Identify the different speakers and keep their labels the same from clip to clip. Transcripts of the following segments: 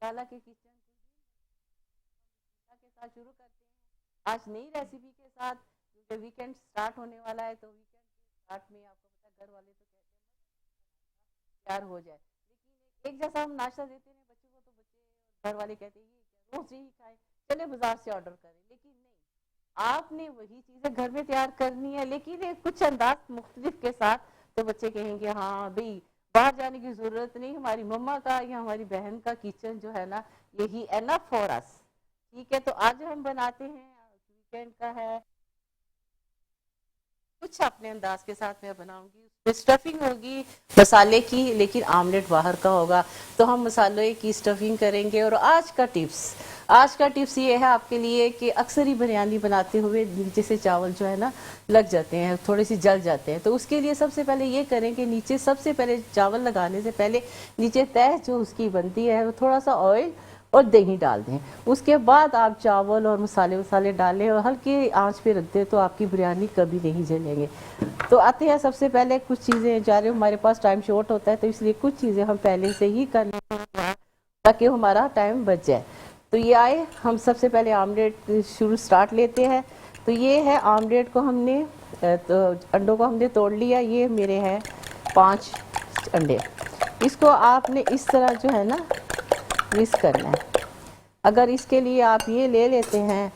Speaker 1: गजाला के किचन के साथ शुरू करते हैं आज नई रेसिपी के साथ, क्योंकि वीकेंड स्टार्ट होने वाला है। तो वीकेंड के स्टार्ट में आपको पता है घर वाले तो कहते हैं तैयार हो जाए, लेकिन एक जैसा हम नाश्ता देते हैं बच्चों को, तो बच्चे घर वाले कहते हैं ये क्या रोज यही खाए, चले बाजार से ऑर्डर करें। लेकिन नहीं, आपने वही चीजें घर में तैयार करनी है, लेकिन एक कुछ अंदाज मुख्तलिफ के साथ। तो बच्चे कहेंगे हाँ भाई बाहर जाने की जरूरत नहीं, हमारी मम्मा का या हमारी बहन का किचन जो है ना, यही एनफ फॉर अस। ठीक है, तो आज हम बनाते हैं, वीकेंड का है, कुछ अपने अंदाज के साथ मैं बनाऊंगी। उसमें स्टफिंग होगी मसाले की, लेकिन आमलेट बाहर का होगा। तो हम मसाले की स्टफिंग करेंगे। और आज का टिप्स ये है आपके लिए कि अक्सर ही बिरयानी बनाते हुए नीचे से चावल जो है ना लग जाते हैं, थोड़े से जल जाते हैं। तो उसके लिए सबसे पहले ये करें कि नीचे सबसे पहले चावल लगाने से पहले नीचे तह जो उसकी बनती है वो थोड़ा सा ऑयल और दही डाल दें। उसके बाद आप चावल और मसाले वसाले डालें और हल्की आंच पे रख दें, तो आपकी बिरयानी कभी नहीं जलेंगे। तो आते हैं सबसे पहले कुछ चीज़ें जा रही, हमारे पास टाइम शॉर्ट होता है, तो इसलिए कुछ चीज़ें हम पहले से ही कर लें ताकि हमारा टाइम बच जाए। तो ये आए, हम सबसे पहले आमलेट स्टार्ट लेते हैं। तो ये है आमलेट को हमने तो अंडों को हमने तोड़ लिया। ये मेरे हैं 5 अंडे। इसको आपने इस तरह जो है ना विस्क करना है। अगर इसके लिए आप ये ले लेते हैं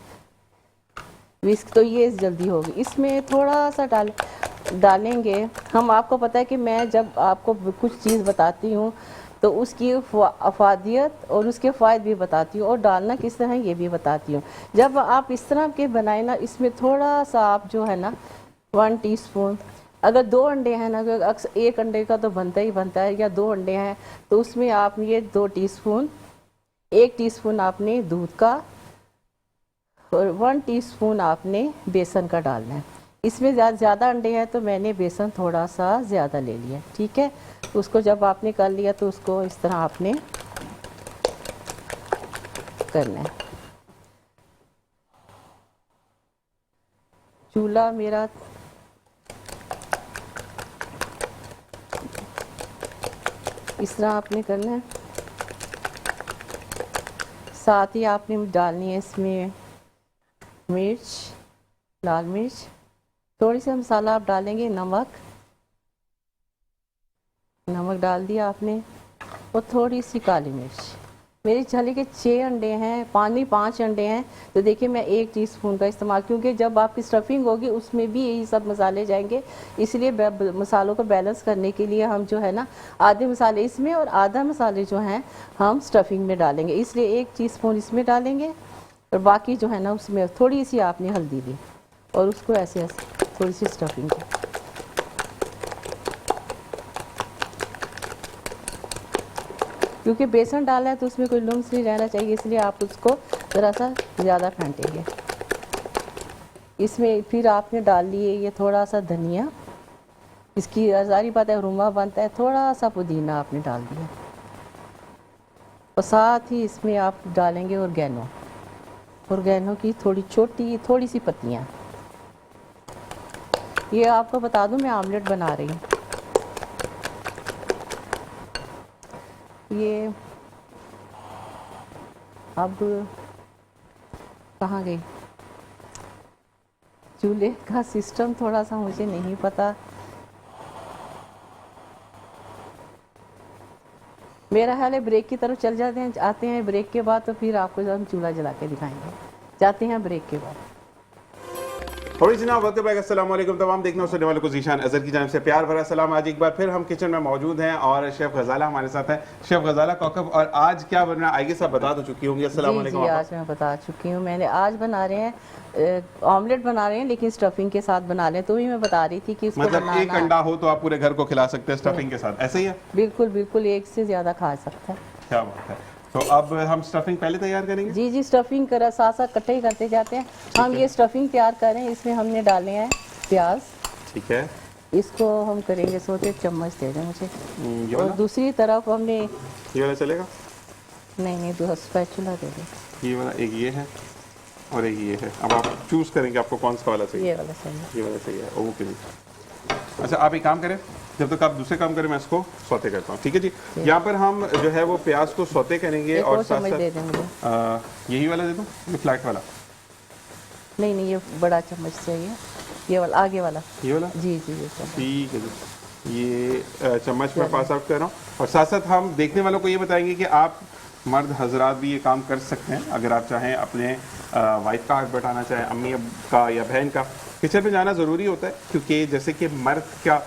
Speaker 1: विस्क, तो ये जल्दी होगी। इसमें थोड़ा सा डालेंगे हम। आपको पता है कि मैं जब आपको कुछ चीज़ बताती हूँ तो उसकी अफादियत और उसके फ़ायदे भी बताती हूँ, और डालना किस तरह ये भी बताती हूँ। जब आप इस तरह के बनाए ना, इसमें थोड़ा सा आप जो है ना 1 टीस्पून, अगर 2 अंडे हैं ना, अक्सर एक अंडे का तो बनता ही बनता है, या 2 अंडे हैं तो उसमें आप ये 2 टीस्पून, 1 टीस्पून आपने दूध का और 1 टीस्पून आपने बेसन का डालना है। इसमें ज़्यादा अंडे हैं तो मैंने बेसन थोड़ा सा ज़्यादा ले लिया। ठीक है, उसको जब आपने कर लिया तो उसको इस तरह आपने करना है। चूल्हा मेरा इस तरह आपने करना है। साथ ही आपने डालनी है इसमें मिर्च, लाल मिर्च, थोड़ी सी मसाला आप डालेंगे, नमक डाल दिया आपने, और थोड़ी सी काली मिर्च। मेरी थाली के 6 अंडे हैं, 5 अंडे हैं, तो देखिए मैं 1 टीस्पून का इस्तेमाल, क्योंकि जब आपकी स्टफिंग होगी उसमें भी यही सब मसाले जाएंगे, इसलिए मसालों को बैलेंस करने के लिए हम जो है ना आधे मसाले इसमें और आधा मसाले जो हैं हम स्टफिंग में डालेंगे। इसलिए 1 टीस्पून इसमें डालेंगे और बाकी जो है ना उसमें थोड़ी सी आपने हल्दी दी, और उसको ऐसे ऐसे थोड़ी सी स्टफिंग की। क्योंकि बेसन डाला है तो उसमें कोई लम्स नहीं रहना चाहिए, इसलिए आप उसको ज़रा सा ज़्यादा फेंटेंगे। इसमें फिर आपने डाल लिए ये थोड़ा सा धनिया, इसकी सारी बात है रुमा बनता है, थोड़ा सा पुदीना आपने डाल दिया, और साथ ही इसमें आप डालेंगे ऑर्गेनो की थोड़ी सी पत्तियाँ। ये आपको बता दूं मैं आमलेट बना रही हूँ। ये अब कहाँ गई, चूल्हे का सिस्टम थोड़ा सा मुझे नहीं पता। मेरा ख्याल है ब्रेक की तरफ चल आते हैं ब्रेक के बाद, तो फिर आपको हम चूल्हा जला के दिखाएंगे। जाते हैं ब्रेक के बाद।
Speaker 2: और जनाब वक्त बैक अस्सलाम वालेकुम तमाम देखने और सुनने वालों को ज़ीशान अज़हर की जानिब से प्यार भरा सलाम। आज एक बार फिर हम किचन में मौजूद हैं और शेफ़ गजाला हमारे साथ हैं, शेफ़ गजाला कौकब। और आज क्या बन रहा है आइए सब बता तो चुकी होंगी। अस्सलाम वालेकुम।
Speaker 1: जी, आज मैं बता चुकी हूँ। मैंने आज बना रहे हैं ऑमलेट बना रहे हैं, लेकिन स्टफिंग के साथ बना रहे हैं। तो ही मैं बता रही थी कि इसको
Speaker 2: मतलब एक अंडा हो तो आप पूरे घर को खिला सकते हैं स्टफिंग के साथ, ऐसे ही है?
Speaker 1: बिल्कुल बिल्कुल, एक से ज़्यादा खा सकता है।
Speaker 2: क्या बात है। तो अब हम स्टफिंग पहले तैयार करेंगे?
Speaker 1: जी जी, स्टफिंग कर साथ साथ इकट्ठे ही करते जाते हैं। हम ये स्टफिंग तैयार करें, इसमें हमने डाले हैं प्याज।
Speaker 2: ठीक है,
Speaker 1: इसको हम करेंगे, सोचे चम्मच दे दें मुझे। और दूसरी तरफ हमने
Speaker 2: ये वाला चलेगा?
Speaker 1: नहीं, दूसरा स्पैचुला दे दें।
Speaker 2: ये वाला एक ये है और एक ये है। अब आप चूज करेंगे आपको कौन सा वाला चाहिए।
Speaker 1: ये वाला चाहिए।
Speaker 2: ये वाला चाहिए, ओके जी। अच्छा आप एक काम करें, जब तक आप दूसरे काम करें मैं इसको सौते करता हूँ। ठीक है जी। यहाँ पर हम जो है वो प्याज को सौते करेंगे
Speaker 1: एक
Speaker 2: और
Speaker 1: और
Speaker 2: साथ
Speaker 1: चम्मच दे दें मुझे।
Speaker 2: साथ यही वाला दे दूँ, ये फ्लैट वाला?
Speaker 1: नहीं नहीं, ये बड़ा चम्मच चाहिए, ये वाला आगे वाला।
Speaker 2: ये वाला?
Speaker 1: जी जी ये चम्मच।
Speaker 2: ठीक है जी। ये चम्मच मैं पास आउट कर रहा हूँ। और साथ साथ हम देखने वालों को ये बताएंगे कि आप मर्द हजरात भी ये काम कर सकते हैं अगर आप चाहें अपने वाइफ का हाथ बटाना चाहें, अम्मी का या बहन का। किचन में जाना ज़रूरी होता है क्योंकि जैसे कि मर्द का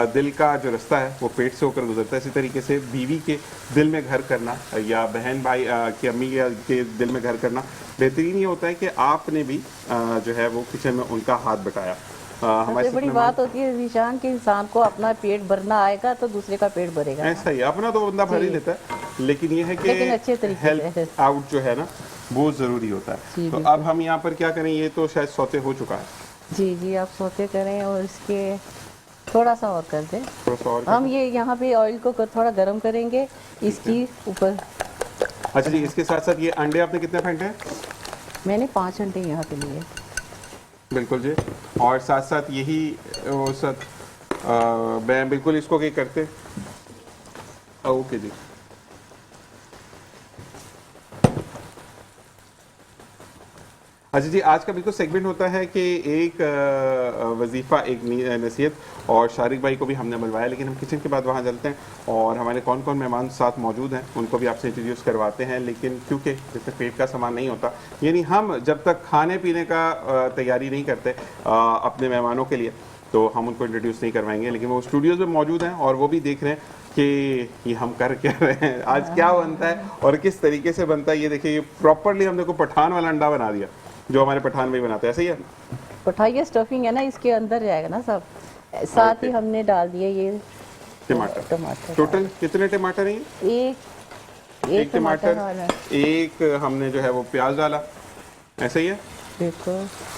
Speaker 2: दिल का जो रास्ता है वो पेट से होकर गुजरता है, इसी तरीके से बीवी के दिल में घर करना या बहन भाई की अम्मी के दिल में घर करना बेहतरीन ये होता है कि आपने भी जो है वो किचन में उनका हाथ बटाया।
Speaker 1: सबसे बड़ी बात होती है निशान के इंसान को अपना पेट भरना आएगा तो दूसरे का पेट भरेगा।
Speaker 2: ऐसा ही अपना तो बंदा भर ही लेता है, लेकिन ये है
Speaker 1: लेकिन अच्छे
Speaker 2: कि
Speaker 1: तरीके से।
Speaker 2: हेल्प आउट जो है ना वो ज़रूरी होता है।
Speaker 1: जी,
Speaker 2: तो
Speaker 1: बिल्कुल।
Speaker 2: अब हम यहाँ पर क्या करें, ये तो शायद सौते हो चुका है।
Speaker 1: जी जी आप सौते करें और इसके थोड़ा सा और कर दें।
Speaker 2: थोड़ा सा और
Speaker 1: हम ये यहाँ पे ऑयल को थोड़ा गर्म करेंगे इसकी ऊपर।
Speaker 2: अच्छा जी, इसके साथ साथ ये अंडे आपने कितने फेंटे हैं?
Speaker 1: मैंने 5 अंडे यहाँ पे लिए।
Speaker 2: बिल्कुल जी। और साथ साथ यही वो सब मैं बिल्कुल इसको क्या करते। ओके जी। अच्छा जी, आज का बिल्कुल सेगमेंट होता है कि एक वजीफ़ा एक नसीहत, और शारिक भाई को भी हमने बुलवाया, लेकिन हम किचन के बाद वहाँ चलते हैं और हमारे कौन कौन मेहमान साथ मौजूद हैं उनको भी आपसे इंट्रोड्यूस करवाते हैं। लेकिन क्योंकि जब तक पेट का सामान नहीं होता, यानी हम जब तक खाने पीने का तैयारी नहीं करते अपने मेहमानों के लिए, तो हम उनको इंट्रोड्यूस नहीं करवाएंगे। लेकिन वो स्टूडियोज़ में मौजूद हैं और वो भी देख रहे हैं कि ये हम कर क्या रहे हैं, आज क्या बनता है और किस तरीके से बनता है। ये देखिए, ये प्रॉपरली हमने को पठान वाला अंडा बना दिया जो हमारे पठान भाई बनाते हैं, ऐसे ही है।
Speaker 1: पठाइए स्टफिंग है ना इसके अंदर जाएगा ना सब। साथ ही हमने डाल दिए ये
Speaker 2: टमाटर। टोटल कितने टमाटर हैं ये? एक टमाटर, एक हमने जो है वो प्याज डाला, ऐसे ही है।
Speaker 1: देखो।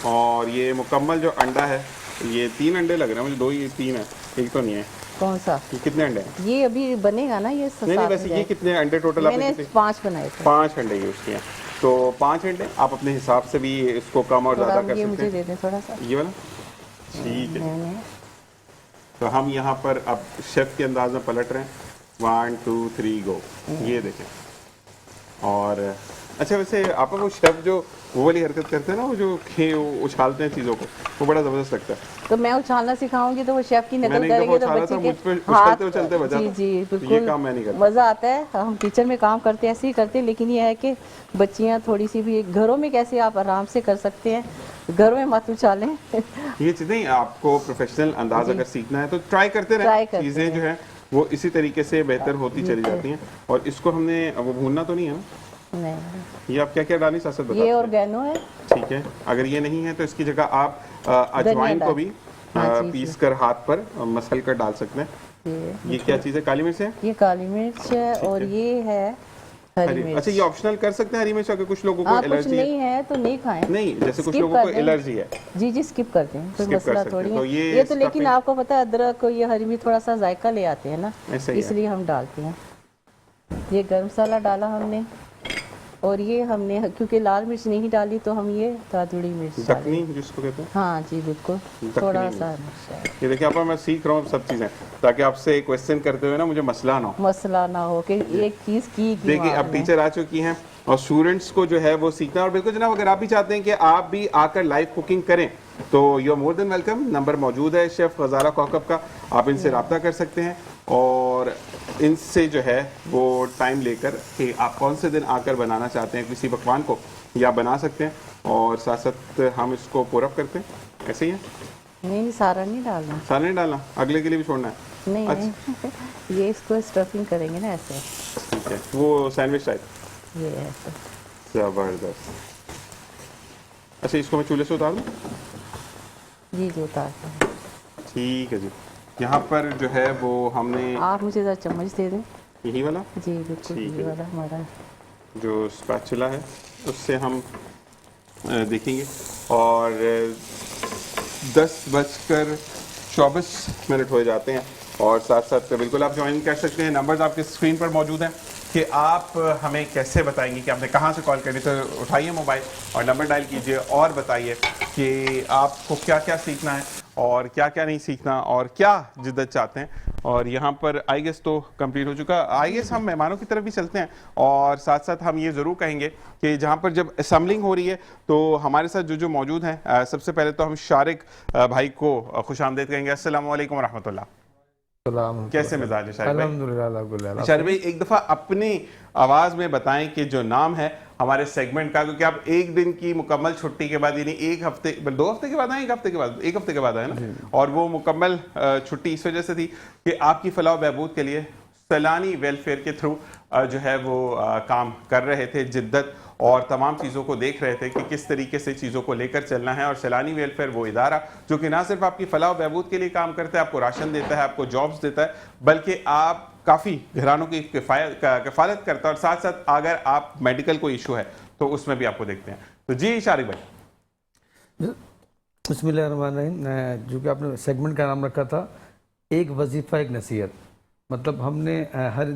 Speaker 2: और ये मुकम्मल जो अंडा है, ये 3 अंडे लग रहे हैं मुझे, 2 ही 3 है, एक तो नहीं है।
Speaker 1: कौन सा?
Speaker 2: ये कितने अंडे हैं?
Speaker 1: ये अभी बनेगा ना ये
Speaker 2: नहीं नहीं, वैसे ये कितने अंडे टोटल आपने?
Speaker 1: मैंने 5 बनाए थे।
Speaker 2: 5 अंडे यूज किए, तो 5 अंडे आप अपने हिसाब से भी इसको कम और ज़्यादा कर
Speaker 1: ये
Speaker 2: सकते
Speaker 1: मुझे
Speaker 2: हैं।
Speaker 1: दे दें थोड़ा सा।
Speaker 2: ये वाला ठीक है।
Speaker 1: मैंने
Speaker 2: तो हम यहाँ पर अब शेफ के अंदाज में पलट रहे हैं। 1 2 3 गो। ये देखें। और अच्छा, वैसे आप वो शेफ जो वो वाली हरकत करते हैं ना, वो जो उछालते हैं चीज़ों को, वो बड़ा ज़बरदस्त लगता है।
Speaker 1: तो मैं उछालना सिखाऊंगी तो वो शेफ की नकल
Speaker 2: मैंने एक
Speaker 1: करेंगे
Speaker 2: दफ़ा
Speaker 1: तो
Speaker 2: उछाला
Speaker 1: बच्चे
Speaker 2: था,
Speaker 1: के
Speaker 2: मुझ पे
Speaker 1: हाथ।
Speaker 2: उछलते उछलते बचा
Speaker 1: जी
Speaker 2: था।
Speaker 1: जी
Speaker 2: ये
Speaker 1: बिल्कुल
Speaker 2: काम मैं नहीं करता।
Speaker 1: मज़ा आता है। हम किचन में काम करते हैं ऐसे ही करते हैं, लेकिन ये है कि बच्चियाँ थोड़ी सी भी घरों में कैसे आप आराम से कर सकते हैं, घरों में मत उछालें।
Speaker 2: ये चीज़ नहीं, आपको प्रोफेशनल अंदाज अगर सीखना है तो ट्राई करते रहें। चीज़ें जो है वो इसी तरीके से बेहतर होती चली जाती हैं। और इसको हमने वो भूनना तो नहीं है ना?
Speaker 1: नहीं,
Speaker 2: ये आप क्या क्या डाली साथ साथ बता
Speaker 1: ये ऑर्गेनो है।
Speaker 2: ठीक है। अगर ये नहीं है तो इसकी जगह आप अजवाइन को भी पीस कर हाथ पर मसल कर डाल सकते हैं। ये क्या चीज़ है? काली मिर्च है?
Speaker 1: ये काली मिर्च है और ये है हरी मिर्च।
Speaker 2: अच्छा, ये ऑप्शनल कर सकते हैं हरी मिर्च अगर कुछ लोगों को
Speaker 1: कुछ
Speaker 2: एलर्जी
Speaker 1: नहीं है तो नहीं खाएं।
Speaker 2: नहीं, जैसे कुछ
Speaker 1: Skip
Speaker 2: लोगों को
Speaker 1: कर दें।
Speaker 2: एलर्जी है।
Speaker 1: जी जी स्किप कर दें, कोई
Speaker 2: Skip कर
Speaker 1: मसला
Speaker 2: सकते
Speaker 1: थोड़ी
Speaker 2: हैं। तो
Speaker 1: है।
Speaker 2: ये
Speaker 1: ये तो लेकिन
Speaker 2: stuffing-
Speaker 1: आपको पता है अदरक और ये हरी मिर्च थोड़ा सा जायका ले आते हैं ना,
Speaker 2: ऐसा ही है।
Speaker 1: इसलिए हम डालते हैं। ये गरम मसाला डाला हमने, और ये हमने क्योंकि लाल मिर्च नहीं डाली तो हम ये दादुड़ी मिर्च डाली।
Speaker 2: दखनी जिसको कहते हैं।
Speaker 1: हाँ जी बिल्कुल,
Speaker 2: दखनी
Speaker 1: थोड़ा
Speaker 2: मिर्च।
Speaker 1: सा मिर्च है।
Speaker 2: ये देखिए आप, मैं सीख रहा हूँ सब चीज़ें ताकि आपसे क्वेश्चन करते हुए ना मुझे मसला ना हो।
Speaker 1: मसला ना हो कि एक चीज़ की
Speaker 2: देखिए अब टीचर आ चुकी हैं और स्टूडेंट्स को जो है वो सीखना। और बिल्कुल जनाब, अगर आप भी चाहते हैं कि आप भी आकर लाइव कुकिंग करें तो you are more than welcome. Number मौजूद है शेफ गजाला कौकब का, आप इनसे रब्ता कर सकते हैं और इनसे जो है वो टाइम लेकर कि आप कौन से दिन आकर बनाना चाहते हैं किसी पकवान को, या बना सकते हैं। और साथ साथ हम इसको पूरअप करते हैं, ऐसे ही है।
Speaker 1: नहीं सारा नहीं डालना।
Speaker 2: सारा नहीं डालना, अगले के लिए भी छोड़ना है।
Speaker 1: नहीं
Speaker 2: अच्छा।
Speaker 1: नहीं ये इसको स्टफिंग करेंगे ना ऐसे,
Speaker 2: ठीक है, वो सैंडविच टाइप।
Speaker 1: ये ऐसे।
Speaker 2: जबरदस्त। अच्छा, इसको मैं चूल्हे से उतार दूँ?
Speaker 1: जी जी उतारते हैं।
Speaker 2: ठीक है जी। यहाँ पर जो है वो हमने
Speaker 1: आप मुझे ज़रा चम्मच दे दें।
Speaker 2: यही वाला
Speaker 1: जी बिल्कुल,
Speaker 2: ठीक
Speaker 1: ये
Speaker 2: है।
Speaker 1: वाला हमारा।
Speaker 2: जो स्पैचुला है उससे हम देखेंगे। और 10:24 हो जाते हैं। और साथ साथ बिल्कुल आप ज्वाइन कर सकते हैं। नंबर्स आपके स्क्रीन पर मौजूद हैं कि आप हमें कैसे बताएंगे कि आपने कहाँ से कॉल करनी। तो उठाइए मोबाइल और नंबर डायल कीजिए और बताइए कि आपको क्या क्या सीखना है और क्या क्या नहीं सीखना और क्या जिद्दत चाहते हैं। और यहाँ पर आई गेस तो कंप्लीट हो चुका। आई गेस हम मेहमानों की तरफ भी चलते हैं और साथ साथ हम ये ज़रूर कहेंगे कि जहाँ पर जब असम्बलिंग हो रही है तो हमारे साथ जो जो मौजूद हैं, सबसे पहले तो हम शारिक भाई को खुशामदीद कहेंगे। अस्सलाम वालेकुम रहमतुल्लाह। कैसे मिजाज है शारिक भाई?
Speaker 3: अल्हम्दुलिल्लाह।
Speaker 2: शारिक भाई एक दफ़ा अपनी आवाज़ में बताएं कि जो नाम है हमारे सेगमेंट का, क्योंकि आप एक दिन की मुकम्मल छुट्टी के बाद, यानी एक हफ्ते 2 हफ्ते के बाद आए, एक हफ्ते के बाद आए ना, और वो मुकम्मल छुट्टी इस वजह से थी कि आपकी फलाह बहबूद के लिए सैलानी वेलफेयर के थ्रू जो है वो काम कर रहे थे, जिद्दत और तमाम चीज़ों को देख रहे थे कि किस तरीके से चीज़ों को लेकर चलना है। और सैलानी वेलफेयर वो इदारा जो कि ना सिर्फ आपकी फलाह बहबूद के लिए काम करता है, आपको राशन देता है, आपको जॉब्स देता है, बल्कि आप काफ़ी घरानों की कफालत करता है, और साथ साथ अगर आप मेडिकल कोई इशू है तो उसमें भी आपको देखते हैं। तो जी शारिक भाई।
Speaker 3: बिस्मिल्लाहिर्रहमानिर्रहीम। जो कि आपने सेगमेंट का नाम रखा था, एक वजीफ़ा एक नसीहत, मतलब हमने हर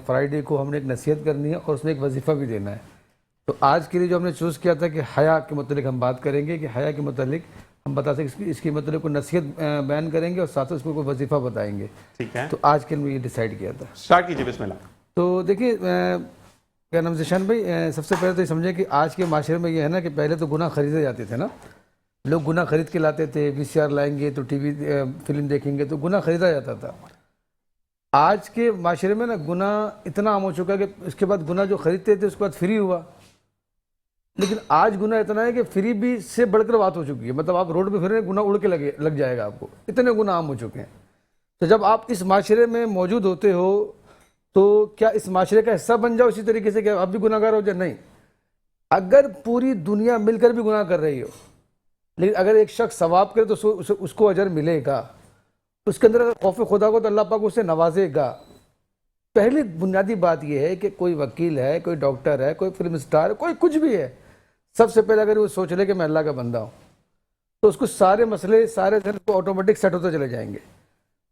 Speaker 3: फ्राइडे को हमने एक नसीहत करनी है और उसमें एक वजीफ़ा भी देना है। तो आज के लिए जो हमने चूज़ किया था कि हया के मतलब हम बात करेंगे, कि हया के मतलब हम बता सकते इसकी मतलब को नसीहत बयान करेंगे और साथ ही उसको कोई वजीफ़ा बताएंगे।
Speaker 2: ठीक है,
Speaker 3: तो आज के लिए ये डिसाइड किया था।
Speaker 2: स्टार्ट कीजिए, बिस्मिल्लाह।
Speaker 3: तो देखिए क्या नाम जिशान भाई, सबसे पहले तो ये समझे कि आज के माशरे में ये है ना कि पहले तो गुनाह खरीदे जाते थे ना, लोग गुनाह खरीद के लाते थे, वीसीआर लाएंगे तो टीवी फिल्म देखेंगे, तो गुनाह खरीदा जाता था। आज के माशरे में ना गुनाह इतना आम हो चुका है कि उसके बाद गुनाह जो खरीदते थे उसके बाद फ्री हुआ, लेकिन आज गुनाह इतना है कि फ्री भी से बढ़कर बात हो चुकी है। मतलब आप रोड पे फिर रहे गुनाह उड़ के लग जाएगा आपको, इतने गुनाह आम हो चुके हैं। तो जब आप इस माशरे में मौजूद होते हो तो क्या इस माशरे का हिस्सा बन जाओ इसी तरीके से, क्या आप भी गुनाहगार हो जाए? नहीं। अगर पूरी दुनिया मिलकर भी गुनाह कर रही हो, लेकिन अगर एक शख्स सवाब करे तो उसको अजर मिलेगा, उसके अंदर अगर खौफ खुदा को तो अल्लाह पाक उसे नवाजेगा। पहली बुनियादी बात यह है कि कोई वकील है, कोई डॉक्टर है, कोई फिल्म स्टार है, कोई कुछ भी है, सबसे पहले अगर वो सोच ले कि मैं अल्लाह का बंदा हूँ तो उसको सारे मसले सारे को ऑटोमेटिक सेट होते चले जाएंगे।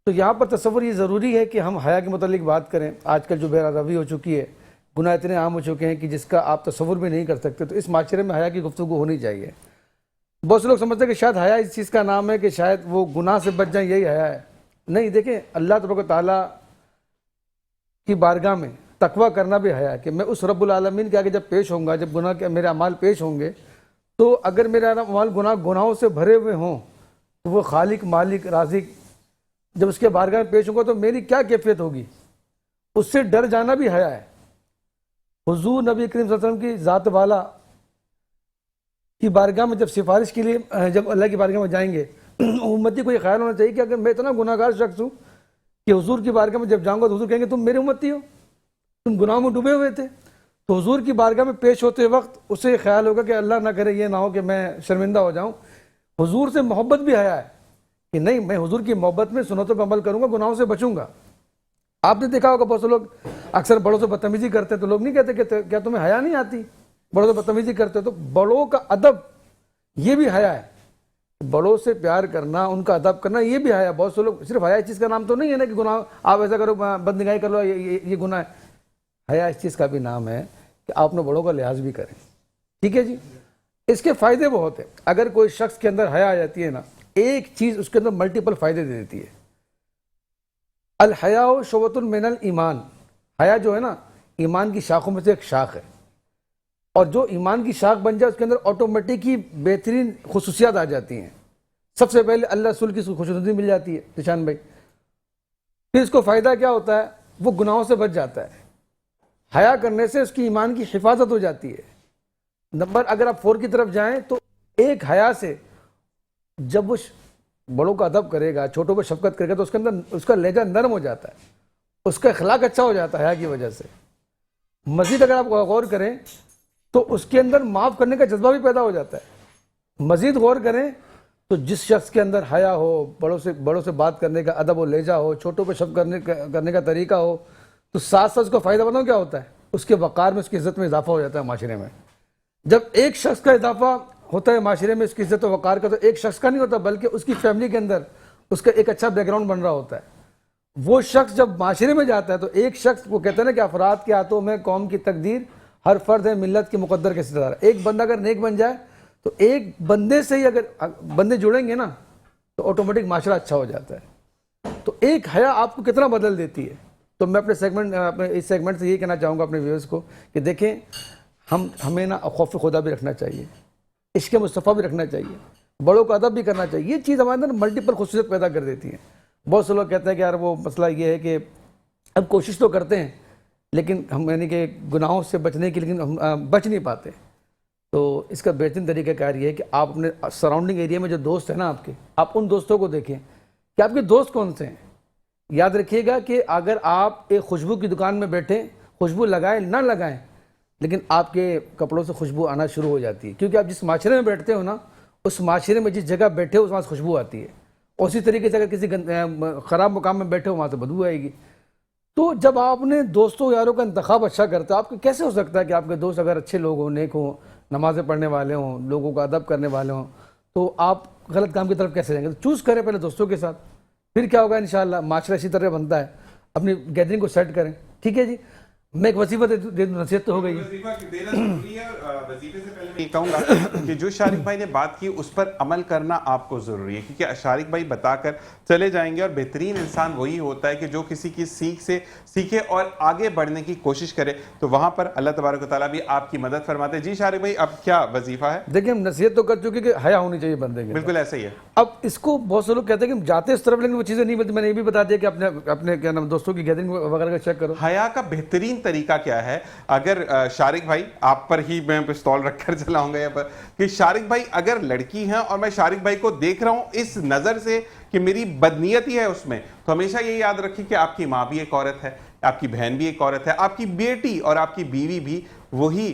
Speaker 3: तो यहाँ पर तसव्वुर ये ज़रूरी है कि हम हया के मुतालिक बात करें। आजकल जो बेरादबी हो चुकी है, गुनाह इतने आम हो चुके हैं कि जिसका आप तसव्वुर भी नहीं कर सकते, तो इस माशरे में हया की गुफ्तगू होनी चाहिए। बहुत से लोग समझते हैं कि शायद हया इस चीज़ का नाम है कि शायद वो गुनाह से बच जाए, यही हया है। नहीं, देखें, अल्लाह तबारक ताला की बारगाह में तकवा करना भी हया है कि मैं उस रब्बुल आलमीन के आगे जब पेश होऊंगा, जब गुनाह के मेरे अमाल पेश होंगे, तो अगर मेरे अमाल गुनाहों से भरे हुए हों तो वो खालिक मालिक राज़िक जब उसके बारगाह में पेश होगा तो मेरी क्या कैफियत होगी, उससे डर जाना भी हया है। हुजूर नबी करीम सल्लल्लाहु अलैहि वसल्लम की ज़ात वाला की बारगाह में जब सिफारिश के लिए जब अल्लाह की बारगाह में जाएंगे, उम्मती को ये ख्याल होना चाहिए कि अगर मैं इतना गुनाहगार शख्स हूँ कि हुजूर की बारगाह में जब जाऊँगा तो हुजूर कहेंगे तुम मेरे उम्मती हो, तुम गुनाह में डूबे हुए थे। तो हुजूर की बारगाह में पेश होते वक्त उसे ख्याल होगा कि अल्लाह ना करे ये ना हो कि मैं शर्मिंदा हो जाऊँ। हुजूर से मोहब्बत भी हया है कि नहीं, मैं हुजूर की मोहब्बत में सुन्नतों पर अमल करूँगा, गुनाहों से बचूंगा। आपने देखा होगा बहुत से लोग अक्सर बड़ों से बदतमीजी करते हैं, तो लोग नहीं कहते कि क्या तुम्हें हया नहीं आती, बड़ों से बदतमीजी करते हो। तो बड़ों का अदब ये भी हया है, बड़ों से प्यार करना, उनका अदब करना, ये भी हया। बहुत से लोग सिर्फ हया इस चीज़ का नाम तो नहीं है ना कि गुनाह आप ऐसा करो, बदनिगाही कर लो, ये गुनाह है। हया इस चीज़ का भी नाम है कि आप अपने बड़ों का लिहाज भी करें। ठीक है जी, इसके फ़ायदे बहुत है। अगर कोई शख्स के अंदर हया आ जाती है ना, एक चीज़ उसके अंदर मल्टीपल फ़ायदे दे देती है। अल हया शुअतुन मिनल ईमान, हया जो है ना ईमान की शाखों में से एक शाख है, और जो ईमान की शाख बन जाए उसके अंदर ऑटोमेटिक ही बेहतरीन खुसूसियात आ जाती हैं। सबसे पहले अल्लाह रसूल की खुशनुदी मिल जाती है निशान भाई। फिर इसको फ़ायदा क्या होता है, वो गुनाहों से बच जाता है। हया करने से उसकी ईमान की हिफाजत हो जाती है। नंबर अगर आप 4 की तरफ जाएं तो एक हया से जब वो बड़ों का अदब करेगा, छोटों पर शफकत करेगा, तो उसके अंदर उसका लहजा नरम हो जाता है, उसका अखलाक अच्छा हो जाता है हया की वजह से। मज़ीद अगर आप गौर करें तो उसके अंदर माफ़ करने का जज्बा भी पैदा हो जाता है। मज़ीद गौर करें तो जिस शख्स के अंदर हया हो, बड़ों से बात करने का अदब हो, लहजा हो, छोटों पर शफकत करने का तरीका हो, तो साथ साथ उसका फ़ायदा बताऊँ क्या होता है, उसके वक़ार में, उसकी इज़्ज़त में इजाफा हो जाता है माशरे में। जब एक शख्स का इजाफा होता है माशरे में उसकी इज़्ज़त और वक़ार का, तो एक शख्स का नहीं होता बल्कि उसकी फैमिली के अंदर उसका एक अच्छा बैकग्राउंड बन रहा होता है। वो शख्स जब माशरे में जाता है तो एक शख्स, वो कहते हैं ना कि अफराद के हाथों में कौम की तकदीर, हर फर्द है मिल्लत के मुकद्दर के सितारा। एक बंदा अगर नेक बन जाए तो एक बंदे से ही अगर बंदे जुड़ेंगे ना तो ऑटोमेटिक माशरा अच्छा हो जाता है। तो एक हया आपको कितना बदल देती है। तो मैं अपने इस सेगमेंट से यही कहना चाहूँगा अपने व्यूअर्स को कि देखें, हमें ना खौफ खुदा भी रखना चाहिए, इश्क मुस्तफ़ा भी रखना चाहिए, बड़ों का अदब भी करना चाहिए। ये चीज़ हमारे अंदर मल्टीपल खूसियत पैदा कर देती है। बहुत से लोग कहते हैं कि यार वो मसला ये है कि अब कोशिश तो करते हैं लेकिन हम यानी कि गुनाहों से बचने की, लेकिन हम बच नहीं पाते। तो इसका बेहतरीन तरीक़ाकार ये है कि आप अपने सराउंडिंग एरिया में जो दोस्त हैं ना आपके, आप उन दोस्तों को देखें कि आपके दोस्त कौन से हैं। याद रखिएगा कि अगर आप एक खुशबू की दुकान में बैठे, खुशबू लगाएं ना लगाएं, लेकिन आपके कपड़ों से खुशबू आना शुरू हो जाती है, क्योंकि आप जिस माशरे में बैठते हो ना, उस माशरे में जिस जगह बैठे हो वहाँ से खुशबू आती है। उसी तरीके से अगर किसी ख़राब मुकाम में बैठे हो वहाँ से बदबू आएगी। तो जब आपने दोस्तों यारों का इंतखाब अच्छा करते हो, आपको कैसे हो सकता है कि आपके दोस्त अगर अच्छे लोग हों, नेक हों, नमाज़ें पढ़ने वाले हों, लोगों का अदब करने वाले हों, तो आप गलत काम की तरफ कैसे जाएंगे। तो चूज़ करें पहले दोस्तों के साथ, फिर क्या होगा इंशाअल्लाह माशरा इसी तरह बनता है। अपनी गैदरिंग को सेट करें, ठीक है जी। मैं एक वजीफा दे दूं, नसीहत तो हो गई है।
Speaker 2: वजीफा देना जरूरी है और वजीफे से पहले मैं ये कहूंगा कि जो शारिक भाई ने बात की उस पर अमल करना आपको जरूरी है, क्योंकि शारिक भाई बताकर चले जाएंगे और बेहतरीन इंसान वही होता है कि जो किसी की सीख से सीखे और आगे बढ़ने की कोशिश करे, तो वहां पर अल्लाह तबारक व तआला भी आपकी मदद फरमाते हैं। जी शारिक भाई, अब क्या वजीफा है?
Speaker 3: देखिए, हम नसीहत तो कर चुके कि हया होनी चाहिए बंदे के।
Speaker 2: बिल्कुल ऐसा ही है।
Speaker 3: अब इसको बहुत से लोग कहते हैं कि जाते इस तरफ, लेकिन वो चीज़ें नहीं मिलती। मैंने ये भी बता दिया कि अपने क्या नाम दोस्तों की गैदरिंग वगैरह का चेक करो।
Speaker 2: हया का बेहतरीन तरीका क्या है? अगर शारिक भाई, आप पर ही मैं पिस्तौल रखकर चलाऊंगा यहाँ पर, कि शारिक भाई अगर लड़की हैं और मैं शारिक भाई को देख रहा हूं इस नजर से कि मेरी बदनीयती है उसमें, तो हमेशा ये याद रखिए कि आपकी माँ भी एक औरत है, आपकी बहन भी एक औरत है, आपकी बेटी और आपकी बीवी भी वही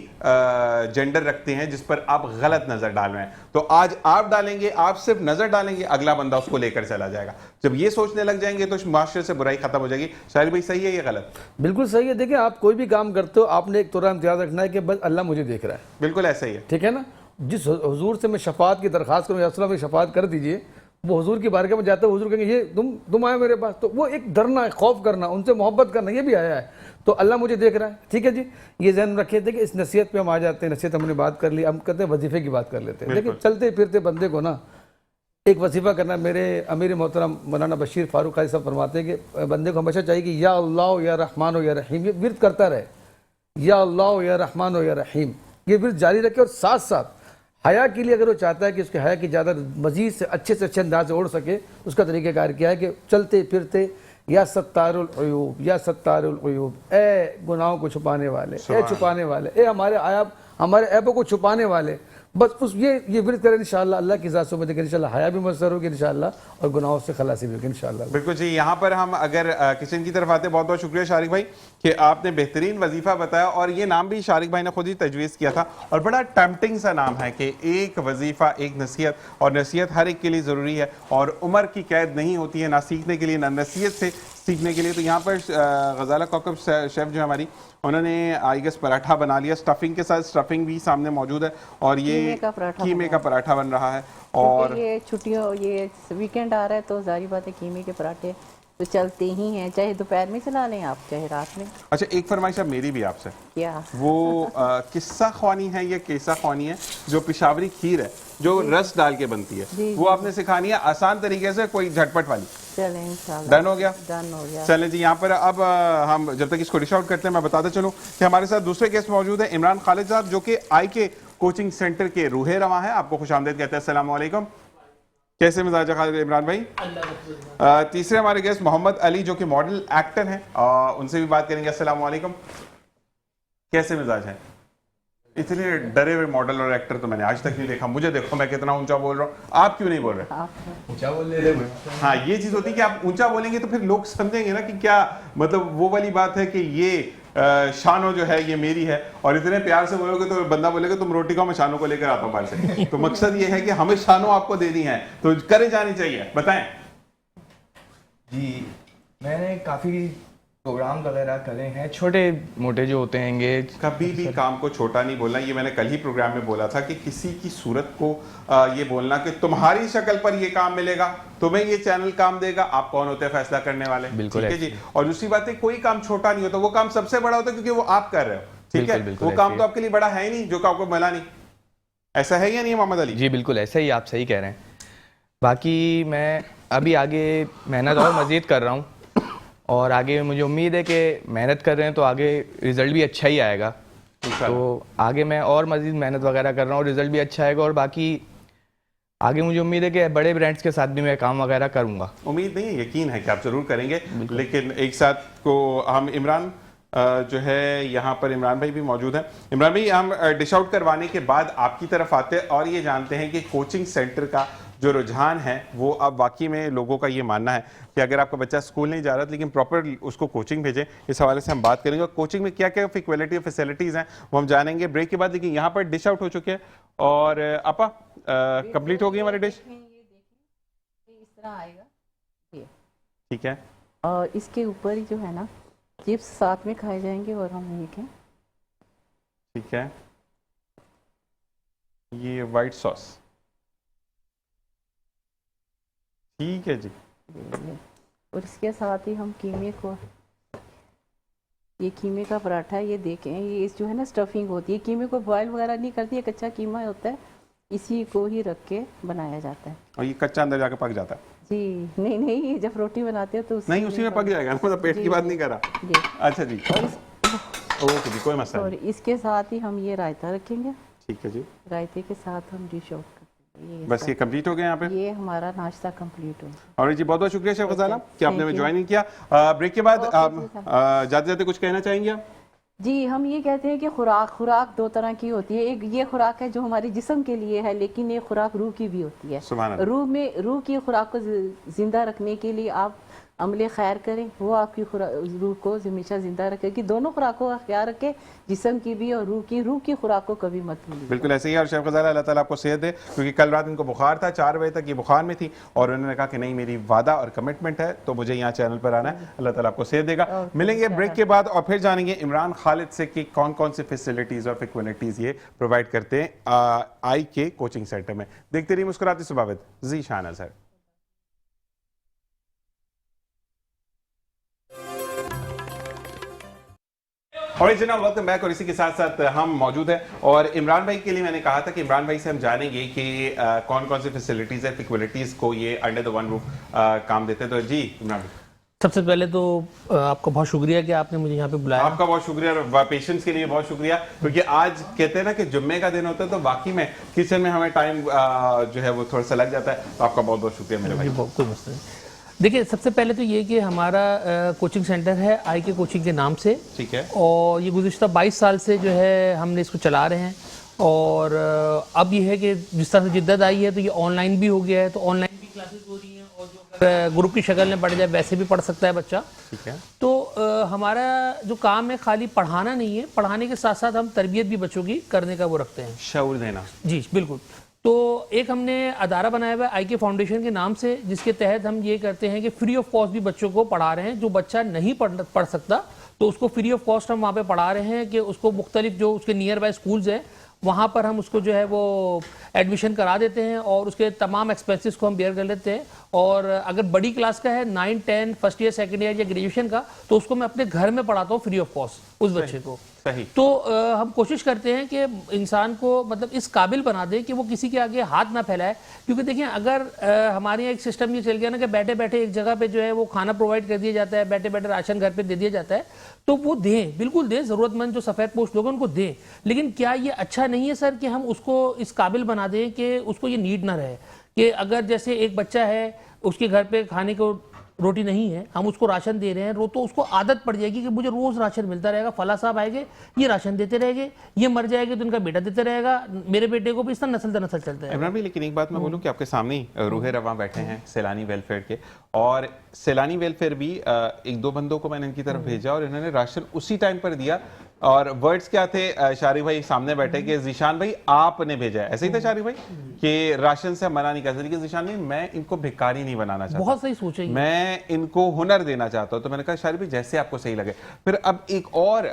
Speaker 2: जेंडर रखते हैं जिस पर आप गलत नजर डाल रहे हैं। तो आज आप डालेंगे, आप सिर्फ नजर डालेंगे, अगला बंदा उसको लेकर चला जाएगा। जब ये सोचने लग जाएंगे तो माशरे से बुराई खत्म हो जाएगी। शायद भाई सही है या गलत?
Speaker 3: बिल्कुल सही है। देखिए, आप कोई भी काम करते हो, आपने एक तोरा इम्तियाज रखना है कि बस अल्लाह मुझे देख रहा है।
Speaker 2: बिल्कुल ऐसा ही है,
Speaker 3: ठीक है ना। जिस हुजूर से मैं शफात की दरख्वास्त करूँ, या रसूल में शफात कर दीजिए, वो हुजूर की बारगाह में जाते हो, हुजूर कहेंगे ये तुम आए मेरे पास, तो वो एक डरना है, खौफ करना, उनसे मोहब्बत करना, ये भी आया है। तो अल्लाह मुझे देख रहा है, ठीक है जी। ये ज़हन रखिए थे कि इस नसीहत पे हम आ जाते हैं। नसीहत हमने बात कर ली, हम कहते हैं वजीफे की बात कर लेते हैं। लेकिन चलते फिरते बंदे को ना एक वजीफा करना, मेरे अमीर मोहतरम मौलाना बशीर फारूक खाली साहब फरमाते हैं कि बंदे को हमेशा चाहिए कि या अल्लाह या रहमान या रहीम, ये विर्द करता रहे, या अल्लाह या रहमान या रहीम, ये विर्द जारी रखे। और साथ साथ हया के लिए अगर वो चाहता है कि उसके हया की ज़्यादा मजीद से अच्छे अंदाज से ओढ़ सके, उसका तरीक़ाकार क्या है कि चलते फिरते या सत्तारुल उयूब, या सत्तारुल उयूब, ए गुनाहों को छुपाने वाले, ए छुपाने वाले, ए हमारे ऐबों को छुपाने वाले, बस उस ये विरद करें इंशाअल्लाह। अल्लाह की ज़ात से उम्मीद है कि इंशाअल्लाह हया भी मसर होगी इंशाअल्लाह, और गुनाहों से खलासी भी होगी इंशाअल्लाह।
Speaker 2: बिल्कुल जी। यहाँ पर हम अगर किचन की तरफ आते हैं, बहुत बहुत शुक्रिया शारिक भाई कि आपने बेहतरीन वजीफा बताया, और ये नाम भी शारिक भाई ने खुद ही तजवीज़ किया था, और बड़ा टेम्पटिंग सा नाम है कि एक वजीफा एक नसीहत, और नसीहत हर एक के लिए ज़रूरी है, और उम्र की कैद नहीं होती है, ना सीखने के लिए ना नसीहत से सीखने के लिए। तो यहाँ पर गजाला कौकब शेफ़ जो हमारी, उन्होंने आई गेस पराठा बना लिया स्टफिंग के साथ। स्टफिंग भी सामने मौजूद है, और ये कीमे का पराठा बन रहा है। और
Speaker 1: ये छुट्टियों, ये वीकेंड आ रहा है तो जारी बात है कीमे के पराठे तो चलते ही हैं, चाहे दोपहर में चला लें आप, चाहे रात में।
Speaker 2: अच्छा, एक फरमाइश है मेरी भी आपसे,
Speaker 1: क्या
Speaker 2: वो किस्सा ख्वानी है या केसा ख्वानी है, जो पिशावरी खीर है जो रस डाल के बनती है, वो आपने सिखानी है आसान तरीके से, कोई झटपट वाली।
Speaker 1: चलें इंशाल्लाह।
Speaker 2: डन हो गया?
Speaker 1: डन हो गया।
Speaker 2: चलें जी। यहाँ पर अब हम जब तक इसको डिश आउट करते हैं, मैं बताते चलूँ कि हमारे साथ दूसरे गेस्ट मौजूद हैं, इमरान खालिद साहब, जो कि IK कोचिंग सेंटर के रूहे रवा है। आपको खुशामदीद कहते हैं। अस्सलाम वालेकुम, कैसे मिजाज है खालिद इमरान भाई? तीसरे हमारे गेस्ट मोहम्मद अली, जो कि मॉडल एक्टर हैं, उनसे भी बात करेंगे। अस्सलाम वालेकुम, कैसे मिजाज है? इतने डरे हुए मॉडल और एक्टर तो मैंने आज तक नहीं देखा। मुझे देखो, मैं कितना ऊंचा बोल रहा हूँ, आप क्यों नहीं बोल रहे?
Speaker 3: ऊंचा बोल रहे हैं।
Speaker 2: हाँ, ये चीज होती है कि आप ऊंचा बोलेंगे तो फिर लोग समझेंगे ना कि क्या मतलब, वो वाली बात है कि ये शानो जो है ये मेरी है, और इतने प्यार से बोलोगे तो बंदा बोलेगा तुम रोटी खाओ, मैं शानो को लेकर आता हूँ बाहर से। तो मकसद ये है कि हमें शानो आपको देनी है, तो करे जानी चाहिए। बताएं
Speaker 4: जी। मैंने काफ़ी प्रोग्राम वगैरह करे हैं, छोटे मोटे जो होते हैं एंगेज।
Speaker 2: कभी भी काम को छोटा नहीं बोलना। ये मैंने कल ही प्रोग्राम में बोला था कि किसी की सूरत को ये बोलना कि तुम्हारी शक्ल पर ये काम मिलेगा, तुम्हें ये चैनल काम देगा, आप कौन होते हैं फैसला करने वाले?
Speaker 4: बिल्कुल,
Speaker 2: ठीक है जी। और दूसरी बात है, कोई काम छोटा नहीं होता, वो काम सबसे बड़ा होता है क्योंकि वो आप कर रहे हो। ठीक है, वो काम तो आपके लिए बड़ा है ही नहीं जो कि आपको मिला नहीं। ऐसा है या नहीं मोहम्मद अली?
Speaker 4: जी बिल्कुल ऐसा ही, आप सही कह रहे हैं। बाकी मैं अभी आगे मेहनत और मज़ीद कर रहा हूँ, और आगे मुझे उम्मीद है कि मेहनत कर रहे हैं तो आगे रिज़ल्ट भी अच्छा ही आएगा। तो आगे मैं और मज़ीद मेहनत वगैरह कर रहा हूँ, रिज़ल्ट भी अच्छा आएगा, और बाकी आगे मुझे उम्मीद है कि बड़े ब्रांड्स के साथ भी मैं काम वगैरह करूँगा।
Speaker 2: उम्मीद नहीं है, यकीन है कि आप जरूर करेंगे। लेकिन एक साथ को हम इमरान जो है यहाँ पर इमरान भाई भी मौजूद हैं। इमरान भाई, हम डिश आउट करवाने के बाद आपकी तरफ आते हैं और ये जानते हैं कि कोचिंग सेंटर का जो रुझान है वो अब वाकई में लोगों का ये मानना है कि अगर आपका बच्चा स्कूल नहीं जा रहा लेकिन प्रॉपर उसको कोचिंग भेजें। इस हवाले से हम बात करेंगे। कोचिंग में क्या क्या क्वालिटी फैसिलिटीज़ हैं वो हम जानेंगे ब्रेक के बाद। लेकिन यहाँ पर डिश आउट हो चुके हैं और आपा कंप्लीट हो गई हमारी डिश।
Speaker 1: इस तरह आएगा ये,
Speaker 2: ठीक है।
Speaker 1: और इसके ऊपर ही जो है ना चिप्स साथ में खाए जाएंगे। और हम ये क्या,
Speaker 2: ठीक है, ये वाइट सॉस, ठीक है जी।
Speaker 1: और इसके साथ ही हम कीमे को, ये कीमे का पराठा है, ये देखें, ये जो है ना स्टफिंग होती है, कीमे को बॉयल वगैरह नहीं करती है, कच्चा कीमा होता है, इसी को ही रख के बनाया जाता है।
Speaker 2: और ये कच्चा अंदर जाकर पक जाता है?
Speaker 1: जी नहीं, जब रोटी बनाते हो तो
Speaker 2: नहीं, उसी में पक जाएगा ना, मतलब पेट की बात नहीं कर रहा
Speaker 1: जी।
Speaker 2: अच्छा जी, ओके जी, कोई मसला
Speaker 1: और
Speaker 2: नहीं।
Speaker 1: इसके साथ ही हम ये रायता रखेंगे।
Speaker 2: ठीक है जी,
Speaker 1: रायते के साथ हम डिश आउट करते हैं।
Speaker 2: बस ये कंप्लीट हो गया यहाँ पे।
Speaker 1: ये हमारा नाश्ता कंप्लीट हो गया।
Speaker 2: और जी बहुत बहुत शुक्रिया शेफ गजाला कि आपने
Speaker 1: Thank you.
Speaker 2: ज्वाइन किया। ब्रेक के बाद जाते जाते कुछ कहना चाहेंगे आप?
Speaker 1: जी, हम ये कहते हैं कि खुराक दो तरह की होती है। एक ये खुराक है जो हमारी जिस्म के लिए है, लेकिन ये खुराक रूह की भी होती है।
Speaker 2: सुभान अल्लाह।
Speaker 1: रूह की खुराक को जिंदा रखने के लिए आप अमले खैर करें, वो आपकी रूह को हमेशा जिंदा रखेगी। दोनों खुराकों का ख्याल रखें, जिस्म की भी और रूह की खुराक को कभी मत भूलिए।
Speaker 2: बिल्कुल ऐसे ही। और शेफ गजाला, अल्लाह ताला आपको सेहत दे, क्योंकि कल रात इनको बुखार था, 4 बजे तक ये बुखार में थी और उन्होंने कहा कि नहीं, मेरी वादा और कमिटमेंट है तो मुझे यहाँ चैनल पर आना है। अल्लाह ताला आपको सेहत देगा। मिलेंगे ब्रेक के बाद और फिर जानेंगे इमरान खालिद से कि कौन कौन सी फैसिलिटीज और इक्वलिटीज ये प्रोवाइड करते हैं आई के कोचिंग सेंटर में। देखते रहिए मुस्कुराती सुबाविद, जी शान अजहर। और जनाब वेलकम बैक। और इसी के साथ साथ हम मौजूद हैं और इमरान भाई के लिए मैंने कहा था कि इमरान भाई से हम जानेंगे कि कौन कौन सी फैसिलिटीज है, इक्वलिटीज को ये अंडर द वन रूफ काम देते हैं। तो जी इमरान भाई,
Speaker 5: सबसे पहले तो आपका बहुत शुक्रिया कि आपने मुझे यहाँ पे बुलाया।
Speaker 2: आपका बहुत शुक्रिया और पेशेंस के लिए बहुत शुक्रिया, क्योंकि आज कहते हैं ना कि जुम्मे का दिन होता है तो बाकी में किचन में हमें टाइम जो है वो थोड़ा सा लग जाता है। तो आपका बहुत बहुत शुक्रिया मेरे भाई।
Speaker 5: कोई मसला नहीं। देखिए, सबसे पहले तो ये कि हमारा कोचिंग सेंटर है आई के कोचिंग के नाम से,
Speaker 2: ठीक है,
Speaker 5: और ये गुज़िश्ता 22 साल से जो है हमने इसको चला रहे हैं। और अब ये है कि जिस तरह से जिद्दत आई है तो ये ऑनलाइन भी हो गया है, तो ऑनलाइन भी क्लासेस हो रही हैं, और जो अगर ग्रुप की शक्ल में पढ़ जाए वैसे भी पढ़ सकता है बच्चा।
Speaker 2: ठीक है।
Speaker 5: तो हमारा जो काम है खाली पढ़ाना नहीं है, पढ़ाने के साथ साथ हम तरबियत भी बच्चों की करने का वो रखते हैं,
Speaker 2: शऊर देना।
Speaker 5: जी बिल्कुल। तो एक हमने अदारा बनाया हुआ है आई के फाउंडेशन के नाम से, जिसके तहत हम ये करते हैं कि फ्री ऑफ कॉस्ट भी बच्चों को पढ़ा रहे हैं। जो बच्चा नहीं पढ़ सकता तो उसको फ्री ऑफ कॉस्ट हम वहाँ पे पढ़ा रहे हैं कि उसको मुख्तलिफ जो उसके नियर बाय स्कूल्स हैं वहाँ पर हम उसको जो है वो एडमिशन करा देते हैं और उसके तमाम एक्सपेंसेस को हम बेयर कर लेते हैं। और अगर बड़ी क्लास का है 9, 10, फर्स्ट ईयर, सेकंड ईयर या ग्रेजुएशन का, तो उसको मैं अपने घर में पढ़ाता हूँ फ्री ऑफ कॉस्ट उस बच्चे को।
Speaker 2: सही।
Speaker 5: तो हम कोशिश करते हैं कि इंसान को मतलब इस काबिल बना दें कि वो किसी के आगे हाथ ना फैलाए। क्योंकि देखिए, अगर हमारे यहाँ एक सिस्टम ये चल गया ना कि बैठे बैठे एक जगह पे जो है वो खाना प्रोवाइड कर दिया जाता है, बैठे बैठे राशन घर पे दे दिया जाता है, तो वो दें, बिल्कुल दें, ज़रूरतमंद जो सफ़ेद पोस्ट लोग उनको दें। लेकिन क्या ये अच्छा नहीं है सर कि हम उसको इस काबिल बना दें कि उसको ये नीड ना रहे कि अगर जैसे एक बच्चा है उसके घर पे खाने को रोटी नहीं है, हम उसको राशन दे रहे हैं, तो उसको आदत पड़ जाएगी कि मुझे रोज राशन मिलता रहेगा, फला साहब आएंगे ये राशन देते रहेंगे, ये मर जाएंगे तो उनका बेटा देते रहेगा, मेरे बेटे को भी इस तरह नस्ल दर नस्ल चलता है।
Speaker 2: इमरान भाई, लेकिन एक बात मैं बोलूं कि आपके सामने ही रूहे रवा बैठे हैं सैलानी वेलफेयर के, और सैलानी वेलफेयर भी एक दो बंदों को मैंने इनकी तरफ भेजा और इन्होंने राशन उसी टाइम पर दिया। और वर्ड्स क्या थे, शारी भाई सामने बैठे कि जीशान भाई आपने भेजा है, ऐसे ही था शारी भाई कि राशन से मना नहीं कर सकते। जीशान भाई, मैं इनको भिखारी नहीं बनाना चाहता,
Speaker 5: बहुत सही सोचे,
Speaker 2: मैं इनको हुनर देना चाहता हूं। तो मैंने कहा शारी भाई जैसे आपको सही लगे। फिर अब एक और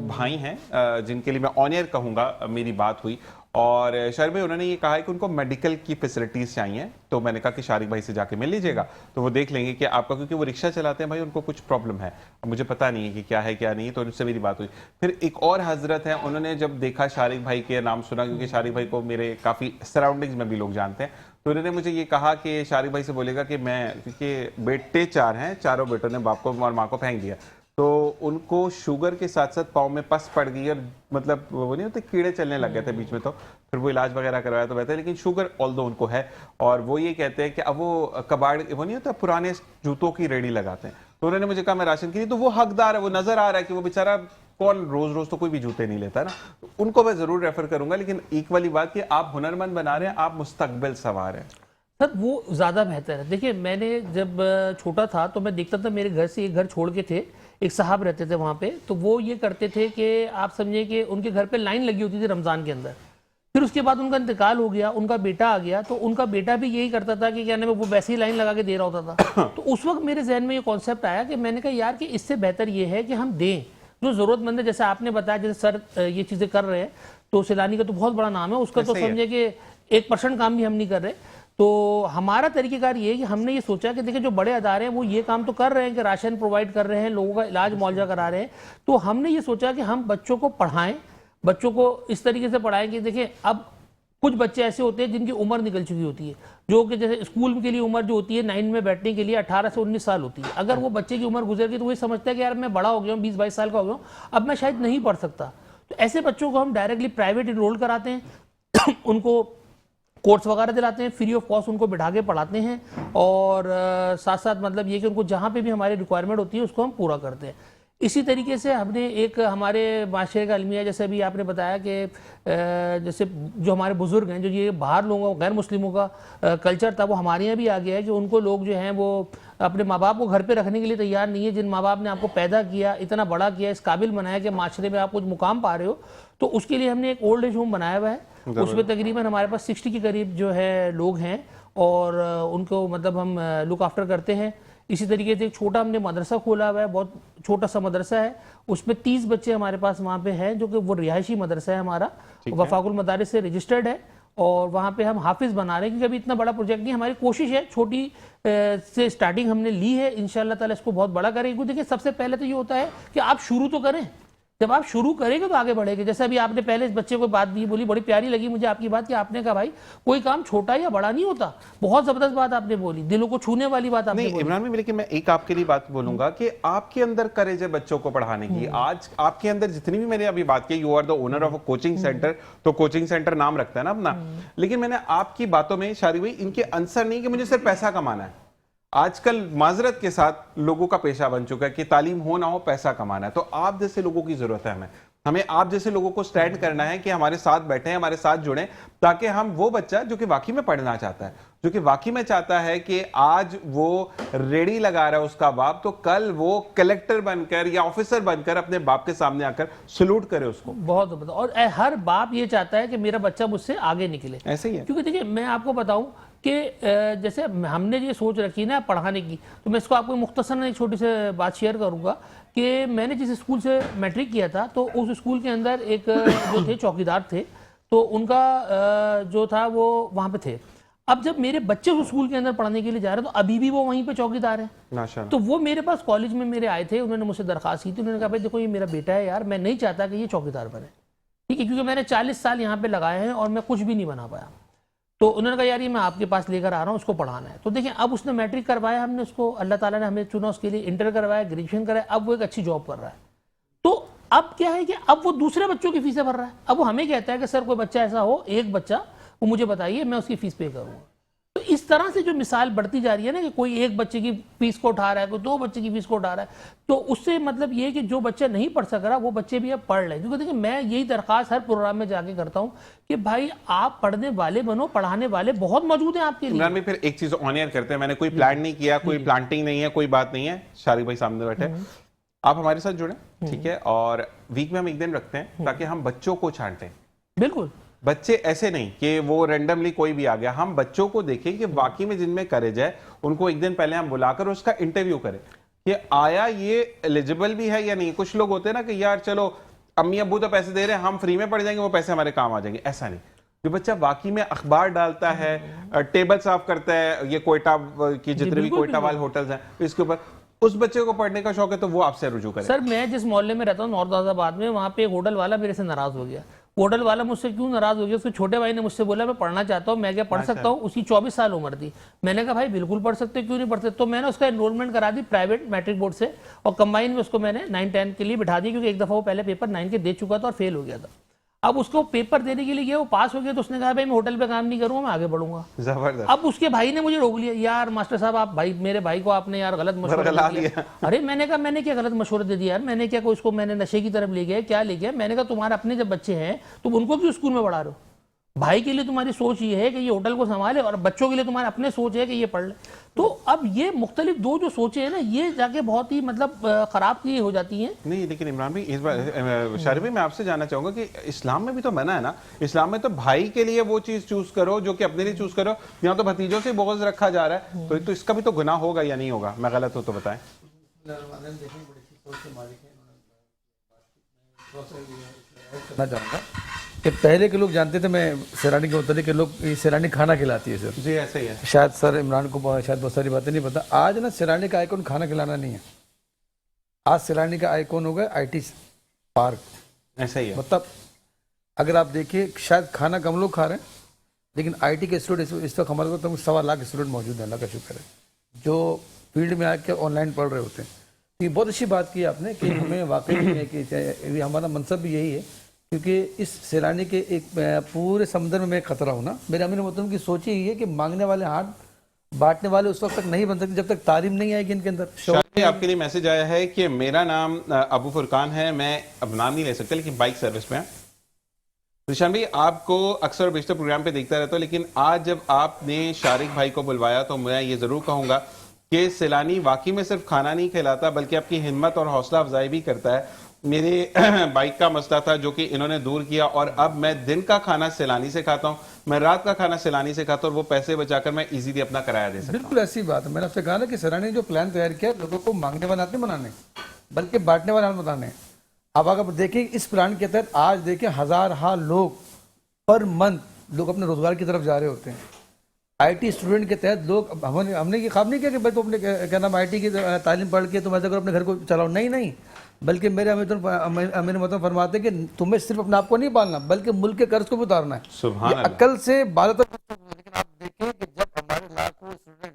Speaker 2: भाई हैं जिनके लिए मैं ऑनियर कहूंगा मेरी बात हुई, और शारिक भाई उन्होंने ये कहा है कि उनको मेडिकल की फैसिलिटीज चाहिए, तो मैंने कहा कि शारिक भाई से जाके मिल लीजिएगा, तो वो देख लेंगे कि आपका, क्योंकि वो रिक्शा चलाते हैं भाई, उनको कुछ प्रॉब्लम है, अब मुझे पता नहीं है कि क्या है क्या नहीं, तो उनसे मेरी बात हुई। फिर एक और हजरत है, उन्होंने जब देखा शारिक भाई के नाम सुना, क्योंकि शारिक भाई को मेरे काफ़ी सराउंडिंग्स में भी लोग जानते हैं, तो उन्होंने मुझे ये कहा कि शारिक भाई से बोलेगा कि मैं, क्योंकि बेटे 4 हैं, चारों बेटों ने बाप को और माँ को फेंक दिया, तो उनको शुगर के साथ साथ पाँव में पस पड़ गई और मतलब वो नहीं होते कीड़े चलने लग गए थे बीच में, तो फिर वो इलाज वगैरह करवाया तो बेहतर, लेकिन शुगर ऑल्दो उनको है। और वो ये कहते हैं कि अब वो कबाड़, वो नहीं होता पुराने जूतों की रेडी लगाते हैं, तो उन्होंने मुझे कहा मैं राशन के लिए, तो वो हकदार है, वो नजर आ रहा है कि वो बेचारा कौन रोज रोज तो कोई भी जूते नहीं लेता ना, तो उनको मैं जरूर रेफर करूंगा। लेकिन एक वाली बात कि आप हुनरमंद बना रहे हैं, आप मुस्तकबिल सवार हैं
Speaker 5: सर, वो ज़्यादा बेहतर है। देखिए, मैंने जब छोटा था तो मैं देखता था, मेरे घर से एक घर छोड़ के थे, एक साहब रहते थे वहाँ पे, तो वो ये करते थे कि आप समझिए कि उनके घर पे लाइन लगी होती थी रमज़ान के अंदर। फिर उसके बाद उनका इंतकाल हो गया, उनका बेटा आ गया, तो उनका बेटा भी यही करता था कि क्या नाम है, वो वैसे ही लाइन लगा के दे रहा होता था। तो उस वक्त मेरे जहन में ये कॉन्सेप्ट आया कि मैंने कहा यार कि इससे बेहतर ये है कि हम दें जो ज़रूरतमंद है। जैसे आपने बताया, जैसे सर ये चीज़ें कर रहे हैं, तो सैलानी का तो बहुत बड़ा नाम है, उसका तो समझिए कि 1% काम भी हम नहीं कर रहे। तो हमारा तरीकेकार ये है कि हमने ये सोचा कि देखिए जो बड़े अदारे हैं वो ये काम तो कर रहे हैं कि राशन प्रोवाइड कर रहे हैं, लोगों का इलाज मुआवजा करा रहे हैं, तो हमने ये सोचा कि हम बच्चों को पढ़ाएं, बच्चों को इस तरीके से पढ़ाएं कि देखिए अब कुछ बच्चे ऐसे होते हैं जिनकी उम्र निकल चुकी होती है, जो कि जैसे स्कूल के लिए उम्र जो होती है 9 में बैठने के लिए 18 से 19 साल होती है। अगर वो बच्चे की उम्र गुजर गई तो वही समझता है कि यार मैं बड़ा हो गया हूँ, 20-22 साल का हो गया हूँ, अब मैं शायद नहीं पढ़ सकता। तो ऐसे बच्चों को हम डायरेक्टली प्राइवेट इनरोल कराते हैं, उनको कोर्स वगैरह दिलाते हैं, फ्री ऑफ कॉस्ट उनको बिठा के पढ़ाते हैं, और साथ साथ मतलब ये कि उनको जहाँ पे भी हमारी रिक्वायरमेंट होती है उसको हम पूरा करते हैं। इसी तरीके से हमने एक हमारे माशरे का अलमिया, जैसे अभी आपने बताया कि जैसे जो हमारे बुजुर्ग हैं, जो ये बाहर लोगों गैर मुस्लिमों का कल्चर था, वो हमारे यहाँ भी आ गया है कि उनको लोग जो हैं वो अपने माँ बाप को घर पे रखने के लिए तैयार नहीं है। जिन माँ बाप ने आपको पैदा किया, इतना बड़ा किया, इस काबिल बनाया कि माशरे में आप कुछ मुकाम पा रहे हो, तो उसके लिए हमने एक ओल्ड एज होम बनाया हुआ है। उसमें तकरीबन हमारे पास 60 के करीब जो है लोग हैं, और उनको मतलब हम लुक आफ्टर करते हैं। इसी तरीके से एक छोटा हमने मदरसा खोला हुआ है, बहुत छोटा सा मदरसा है, उसमें 30 बच्चे हमारे पास वहाँ पे हैं, जो कि वो रिहायशी मदरसा है हमारा, वफाकुल मदारिस से रजिस्टर्ड है, और वहाँ पे हम हाफिज़ बना रहे हैं, क्योंकि अभी इतना बड़ा प्रोजेक्ट नहीं, हमारी कोशिश है, छोटी से स्टार्टिंग हमने ली है, इंशाल्लाह ताला इसको बहुत बड़ा करेंगे। देखिए सबसे पहले तो ये होता है कि आप शुरू तो करें, जब आप शुरू करेंगे तो आगे बढ़ेंगे। जैसे अभी आपने पहले इस बच्चे को बात भी बोली, बड़ी प्यारी लगी मुझे आपकी बात, कि आपने कहा भाई कोई काम छोटा या बड़ा नहीं होता, बहुत जबरदस्त बात आपने बोली, दिलों को छूने वाली बात आपने बोली।
Speaker 2: इमरान में, लेकिन मैं एक आपके लिए बात बोलूंगा कि आपके अंदर करेज है बच्चों को पढ़ाने की। आज आपके अंदर जितनी भी मैंने अभी बात की, you are the owner of a coaching center, तो कोचिंग सेंटर नाम रखता है ना अपना, लेकिन मैंने आपकी बातों में शारिक भाई इनके आंसर नहीं कि मुझे सिर्फ पैसा कमाना है। आजकल माजरत के साथ लोगों का पेशा बन चुका है कि तालीम हो ना हो पैसा कमाना है, तो आप जैसे लोगों की जरूरत है हमें आप जैसे लोगों को स्टैंड करना है कि हमारे साथ बैठे, हमारे साथ जुड़े, ताकि हम वो बच्चा जो कि वाकई में पढ़ना चाहता है, जो कि वाकई में चाहता है कि आज वो रेडी लगा रहा है उसका बाप, तो कल वो कलेक्टर बनकर या ऑफिसर बनकर अपने बाप के सामने आकर सलूट करे उसको।
Speaker 5: बहुत जबरदस्त। और हर बाप ये चाहता है कि मेरा बच्चा मुझसे आगे निकले,
Speaker 2: ऐसे ही है।
Speaker 5: क्योंकि देखिए मैं आपको बताऊं कि जैसे हमने ये सोच रखी ना पढ़ाने की, तो मैं इसको आपको मुख्तसरन एक छोटी सी बात शेयर करूंगा कि मैंने जिस स्कूल से मैट्रिक किया था, तो उस स्कूल के अंदर एक जो थे चौकीदार थे, तो उनका जो था वो वहाँ पे थे। अब जब मेरे बच्चे उस स्कूल के अंदर पढ़ने के लिए जा रहे हैं, तो अभी भी वो वहीं पे चौकीदार है।
Speaker 2: माशाअल्लाह।
Speaker 5: तो वो मेरे पास कॉलेज में मेरे आए थे, उन्होंने मुझसे दरखास्त की थी, उन्होंने कहा भाई देखो ये मेरा बेटा है यार, मैं नहीं चाहता कि ये चौकीदार बने, ठीक है, क्योंकि मैंने 40 साल यहाँ पे लगाए हैं और मैं कुछ भी नहीं बना पाया। तो उन्होंने कहा यार ये मैं आपके पास लेकर आ रहा हूँ, उसको पढ़ाना है। तो देखिए अब उसने मैट्रिक करवाया, हमने उसको, अल्लाह ताला ने हमें चुना उसके लिए, इंटर करवाया, ग्रेजुएशन कराया, अब वो एक अच्छी जॉब कर रहा है। तो अब क्या है कि अब वो दूसरे बच्चों की फीसें भर रहा है। अब वो हमें कहता है कि सर कोई बच्चा ऐसा हो, एक बच्चा, वो मुझे बताइए, मैं उसकी फीस पे करूँगा। तो इस तरह से जो मिसाल बढ़ती जा रही है ना, कि कोई एक बच्चे की फीस को उठा रहा है, कोई 2 बच्चे की फीस को उठा रहा है, तो उससे मतलब ये कि जो बच्चा नहीं पढ़ सक रहा वो बच्चे भी अब पढ़ लें। क्योंकि देखिए मैं यही दरख्वास्त हर प्रोग्राम में जाके करता हूँ कि भाई आप पढ़ने वाले बनो, पढ़ाने वाले बहुत मौजूद हैं आपके लिए।
Speaker 2: इमरान भाई फिर एक चीज ऑन एयर करते हैं, मैंने कोई प्लान नहीं किया, कोई प्लांटिंग नहीं है, कोई बात नहीं है, शारिक भाई सामने बैठे, आप हमारे साथ जुड़े, ठीक है, और वीक में हम एक दिन रखते हैं ताकि हम बच्चों को छांटें।
Speaker 5: बिल्कुल,
Speaker 2: बच्चे ऐसे नहीं कि वो रैंडमली कोई भी आ गया, हम बच्चों को देखें कि वाकई में जिनमें करेज है, उनको एक दिन पहले हम बुलाकर उसका इंटरव्यू करें कि आया ये एलिजिबल भी है या नहीं। कुछ लोग होते हैं ना कि यार चलो अम्मी अब्बू तो पैसे दे रहे हैं, हम फ्री में पढ़ जाएंगे, वो पैसे हमारे काम आ जाएंगे, ऐसा नहीं। जो बच्चा वाकई में अखबार डालता है, टेबल साफ करता है, ये कोयटा की जितने भी कोयटा वाले होटल्स हैं इसके ऊपर, उस बच्चे को पढ़ने का शौक है तो वो आपसे रुजू करे।
Speaker 5: सर मैं जिस मोहल्ले में रहता हूँ नॉर्थ आजाबाद में, वहाँ पे एक होटल वाला मेरे से नाराज हो गया। होटल वाला मुझसे क्यों नाराज हो गया, उसके छोटे भाई ने मुझसे बोला मैं पढ़ना चाहता हूँ, मैं क्या पढ़ सकता हूँ। उसकी 24 साल उम्र थी। मैंने कहा भाई बिल्कुल पढ़ सकते हो, क्यों नहीं पढ़ सकते। तो मैंने उसका एनरोलमेंट करा दी प्राइवेट मैट्रिक बोर्ड से, और कंबाइन में उसको मैंने 9-10 के लिए बिठा दी, क्योंकि एक दफ़ा वो पहले पेपर 9 के दे चुका था और फेल हो गया था। अब उसको पेपर देने के लिए गया, वो पास हो गया, तो उसने कहा भाई मैं होटल पे काम नहीं करूंगा, मैं आगे बढ़ूंगा।
Speaker 2: जबरदस्त।
Speaker 5: अब उसके भाई ने मुझे रोक लिया, यार मास्टर साहब आप भाई मेरे भाई को आपने यार गलत मशवरा दे दिया। अरे मैंने कहा मैंने क्या गलत मशवरा दे दिया यार, मैंने क्या कोई इसको मैंने नशे की तरफ ले गया, क्या ले गया। मैंने कहा तुम्हारे अपने जब बच्चे हैं तुम उनको क्यों स्कूल में पढ़ा रहे हो। भाई के लिए तुम्हारी सोच ये है कि ये होटल को संभाले, और बच्चों के लिए तुम्हारे अपने सोच है कि ये पढ़ ले। तो अब ये मुख्तलिफ दो जो सोचे हैं ना, ये जाके बहुत ही मतलब खराब की हो जाती हैं।
Speaker 2: नहीं लेकिन इमरान भाई इस बार शारिफ भाई मैं आपसे जानना चाहूंगा कि इस्लाम में भी तो मना है ना, इस्लाम में तो भाई के लिए वो चीज चूज करो जो कि अपने लिए चूज करो, यहाँ तो भतीजों से बोझ रखा जा रहा है, तो इसका भी तो गुनाह होगा या नहीं होगा, मैं गलत हूँ तो बताएं।
Speaker 3: करना चाहूँगा कि पहले के लोग जानते थे, मैं सैलानी के मुतालिक के लोग सैलानी खाना खिलाती है सर।
Speaker 2: जी ऐसा ही है।
Speaker 3: शायद सर इमरान को शायद बहुत सारी बातें नहीं पता। आज ना सैलानी का आइकॉन खाना खिलाना नहीं है, आज सैलानी का आइकॉन हो गया IT पार्क।
Speaker 2: ऐसा ही है।
Speaker 3: मतलब अगर आप देखिए शायद खाना कम लोग खा रहे हैं, लेकिन IT के स्टूडेंट इस वक्त हमारे पास 1.25 लाख स्टूडेंट मौजूद हैं, अल्लाह का शुक्र है, जो फील्ड में आके ऑनलाइन पढ़ रहे होते हैं। तो ये बहुत अच्छी बात की आपने कि हमें वाकई में है कि हमारा मनसब भी यही है, क्योंकि इस सैलानी के एक पूरे समुद्र में मैं खतरा हूँ ना। मेरे अमीर मोहतरम की सोच यही है कि मांगने वाले हाथ बांटने वाले उस वक्त तक नहीं बन सकते जब तक तालीम नहीं आएगी इनके अंदर।
Speaker 2: शायद आपके लिए मैसेज आया है कि मेरा नाम अबू फुरकान है, मैं अब नाम नहीं ले सकता लेकिन बाइक सर्विस में है। निशान भाई आपको अक्सर बेशतर प्रोग्राम पे देखता रहता हूँ, लेकिन आज जब आपने शारिक भाई को बुलवाया तो मैं ये जरूर कहूँगा कि सैलानी वाकई में सिर्फ खाना नहीं खिलाता बल्कि आपकी हिम्मत और हौसला अफजाई भी करता है। मेरे बाइक का मसला था जो कि इन्होंने दूर किया, और अब मैं दिन का खाना सैलानी से खाता हूँ, मैं रात का खाना सैलानी से खाता हूँ, और वो पैसे बचाकर मैं इजीली अपना किराया दे सकता हूँ।
Speaker 3: बिल्कुल ऐसी बात है। मैंने आपसे कहा ना कि सैलानी ने जो प्लान तैयार किया लोगों को मांगने वाले हाथ नहीं बनाने बल्कि बांटने वाले हाथ बनाने। अब अगर देखें इस प्लान के तहत आज देखें हजार लोग पर मंथ लोग अपने रोजगार की तरफ जा रहे होते हैं। IT स्टूडेंट के तहत लोग हमने ये ख्वाब नहीं किया कि भाई तुम अपने क्या नाम IT की तालीम पढ़ के तुम ऐसा करो अपने घर को चलाओ, नहीं, बल्कि मेरे अमीर मोहतरम फरमाते हैं कि तुम्हें सिर्फ अपने आप को नहीं पालना बल्कि मुल्क के कर्ज को भी उतारना है।
Speaker 2: सुभान
Speaker 3: ये
Speaker 2: अल्लाह।
Speaker 3: अकल से बात। लेकिन आप देखिए कि जब हमारे लाखों स्टूडेंट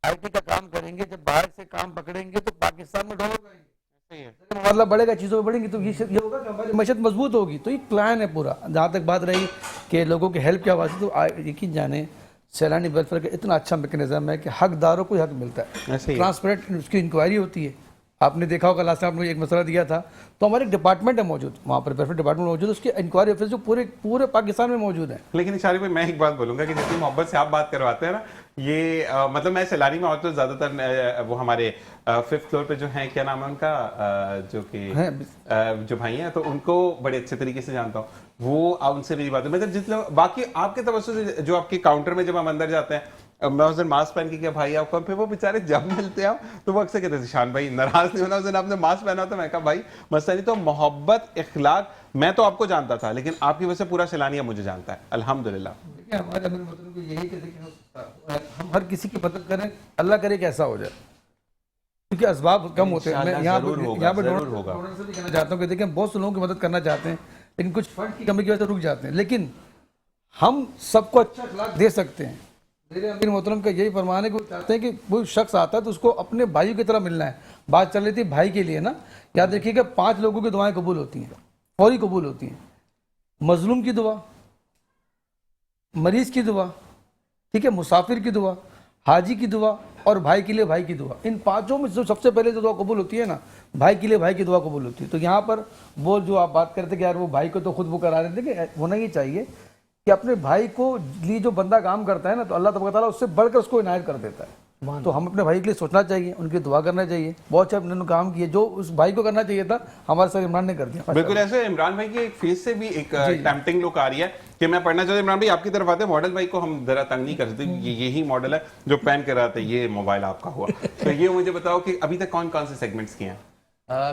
Speaker 3: IT का काम करेंगे, जब बाहर से काम पकड़ेंगे तो पाकिस्तान में डॉलर बढ़ेंगे, मतलब बढ़ेगा, चीज़ों में बढ़ेंगी, तो ये होगा कि हमारी मशत मजबूत होगी। तो ये प्लान है पूरा। जहाँ तक बात रही कि लोगों की हेल्प क्या वास्ते, तो यकीन जाने सैलानी वेलफेयर का इतना अच्छा मैकेनिज्म है कि हकदारों को हक मिलता है, ट्रांसपेरेंट उसकी इंक्वायरी होती है। आपने देखा होगा लास्ट टाइम आपने एक मसला दिया था, तो हमारे एक डिपार्टमेंट है मौजूद वहाँ पर, वेलफेयर डिपार्टमेंट मौजूद, उसकी इंक्वायरी ऑफिस जो पूरे पाकिस्तान में मौजूद है।
Speaker 2: लेकिन शारिक भाई मैं एक बात बोलूंगा कि जितनी मोहब्बत से आप बात करवाते हैं ना, ये मतलब मैं सैलानी में और तो ज्यादातर वो हमारे 5th फ्लोर पे जो है, क्या नाम है उनका, जो कि जो भाई हैं, तो उनको बड़े अच्छे तरीके से जानता हूँ। वो उनसे मेरी बात है, मतलब जितने बाकी आपके तवज्जो से जो आपके काउंटर में जब हम अंदर जाते हैं, मैं उस दिन मास्क पहन के क्या भाई आप कौन, फिर वो बेचारे जब मिलते हैं तो वो अक्सर कहते हैं शान भाई नाराज नहीं होना, उस दिन आपने मास्क पहना तो मैं कहा भाई मसला नहीं। तो मोहब्बत इखलाक, मैं तो आपको जानता था लेकिन आपकी वजह से पूरा सैलानी मुझे जानता है, अल्हम्दुलिल्लाह।
Speaker 3: देखिए हमारे अमीर मोहतरम को यही कि देखिए हम हर किसी की मदद करें, अल्लाह करे कि ऐसा हो जाए, क्योंकि असबाब कम होते हैं। मैं यहाँ पे डोनर से भी कहना चाहता हूँ कि देखिए हम बहुत से लोगों की मदद करना चाहते हैं लेकिन कुछ फंड की कमी की वजह से रुक जाते हैं, लेकिन हम सबको अच्छा अखलाक दे सकते हैं। मेरे अमीर मोहतरम का यही फरमान है कि वो चाहते हैं कि कोई शख्स आता है तो उसको अपने भाइयों की तरह मिलना है। बात चल रही थी भाई के लिए ना, याद रखिएगा 5 लोगों की दुआएं कबूल होती हैं, फौरी कबूल होती हैं। मजलूम की दुआ, मरीज की दुआ, ठीक है, मुसाफिर की दुआ, हाजी की दुआ और भाई के लिए भाई की दुआ। इन 5 में जो सबसे पहले जो दुआ कबूल होती है ना, भाई के लिए भाई की दुआ कबूल होती है। तो यहाँ पर वो जो आप बात करते कि यार वो भाई को तो खुद वो करा रहे थे, कि होना ही चाहिए कि अपने भाई को लिए जो बंदा काम करता है ना, तो अल्लाह तबारक व तआला उससे बढ़कर उसको इनायत कर देता है। तो हम अपने भाई के लिए सोचना चाहिए, उनकी दुआ करना चाहिए। बहुत अच्छा उन्होंने काम किए, जो उस भाई को करना चाहिए था हमारे सर इमरान ने कर दिया।
Speaker 2: बिल्कुल ऐसे इमरान भाई की एक फेस से भी एक टेम्पटिंग लुक आ रही है कि मैं पढ़ना चाहता हूँ। इमरान भाई आपकी तरफ आते हैं, मॉडल भाई को हम जरा तंग नहीं कर सकते, यही मॉडल है जो पहन कर आते, ये मोबाइल आपका हुआ। तो ये मुझे बताओ कि अभी तक कौन कौन से सेगमेंट्स किए हैं?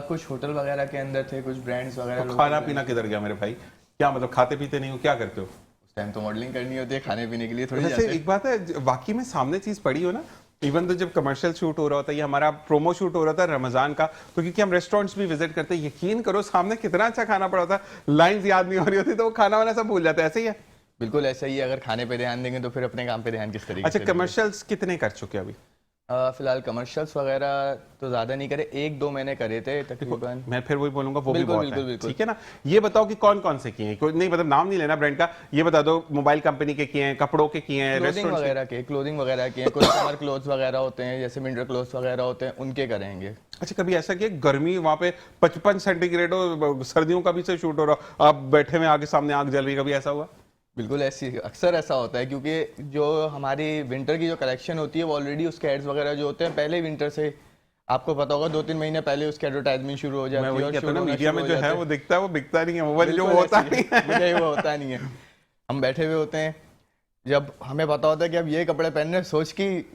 Speaker 4: कुछ होटल वगैरह के अंदर थे, कुछ ब्रांड्स वगैरह।
Speaker 2: तो खाना पीना किधर गया मेरे भाई? क्या मतलब खाते पीते नहीं हो, क्या करते हो?
Speaker 4: टाइम तो मॉडलिंग करनी होती है, खाने पीने के लिए थोड़ी
Speaker 2: वैसे
Speaker 4: जाते हैं।
Speaker 2: एक बात है, वाकई में सामने चीज पड़ी हो ना, इवन तो जब कमर्शियल शूट हो रहा होता है या हमारा प्रोमो शूट हो रहा था रमजान का, तो क्योंकि हम रेस्टोरेंट्स भी विजिट करते हैं, यकीन करो सामने कितना अच्छा खाना पड़ा होता है, लाइंस याद नहीं हो रही होती, तो वो खाना वाना सब भूल जाता है। ऐसे ही है।
Speaker 4: बिल्कुल ऐसा ही है, अगर खाने पे ध्यान देंगे तो फिर अपने काम पे ध्यान किस तरीके
Speaker 2: अच्छा,
Speaker 4: से देंगे?
Speaker 2: कमर्शियल्स कितने कर चुके हैं अभी?
Speaker 4: फिलहाल कमर्शियल्स वगैरह तो ज़्यादा नहीं करे, 1-2 मैंने करे थे तकरीबन।
Speaker 2: मैं फिर वही बोलूंगा, वो भी
Speaker 4: बिल्कुल,
Speaker 2: बहुत
Speaker 4: बिल्कुल,
Speaker 2: है।
Speaker 4: बिल्कुल।
Speaker 2: ठीक है ना। ये बताओ कि कौन कौन से किए हैं, कोई नहीं मतलब नाम नहीं लेना ब्रांड का, ये बता दो मोबाइल कंपनी के किए हैं, कपड़ों के किए हैं,
Speaker 4: क्लोथिंग
Speaker 2: रेस्टोरेंट
Speaker 4: वगैरह के कुछ समर क्लोथ्स वगैरह होते हैं, जैसे विंटर क्लोथ्स वगैरह होते हैं, उनके करेंगे।
Speaker 2: अच्छा, कभी ऐसा कि गर्मी वहां पे 55 सेंटीग्रेड हो, सर्दियों का भी से शूट हो रहा हो, आप बैठे में आगे सामने आग जल रही, कभी ऐसा हुआ?
Speaker 4: बिल्कुल अक्सर ऐसा होता है, क्योंकि जो हमारी विंटर की जो कलेक्शन होती है वो ऑलरेडी उसके एड्स वगैरह जो होते हैं पहले विंटर से, आपको पता होगा 2-3 महीने पहले उसकी एडवर्टाइजमेंट शुरू हो जाती
Speaker 2: मैं
Speaker 4: है।
Speaker 2: वही
Speaker 4: और
Speaker 2: कहता हूं
Speaker 4: शुरू
Speaker 2: ना,
Speaker 4: होना
Speaker 2: मीडिया
Speaker 4: शुरू
Speaker 2: में
Speaker 4: हो
Speaker 2: जो है
Speaker 4: जाते
Speaker 2: वो दिखता है, वो बिकता नहीं है, वो जो
Speaker 4: बिल्कुल
Speaker 2: होता
Speaker 4: ऐसे
Speaker 2: नहीं
Speaker 4: ही
Speaker 2: है।
Speaker 4: मुझे वो होता नहीं है। हम बैठे हुए होते हैं, जब हमें पता होता है कि अब ये कपड़े पहनने, सोच की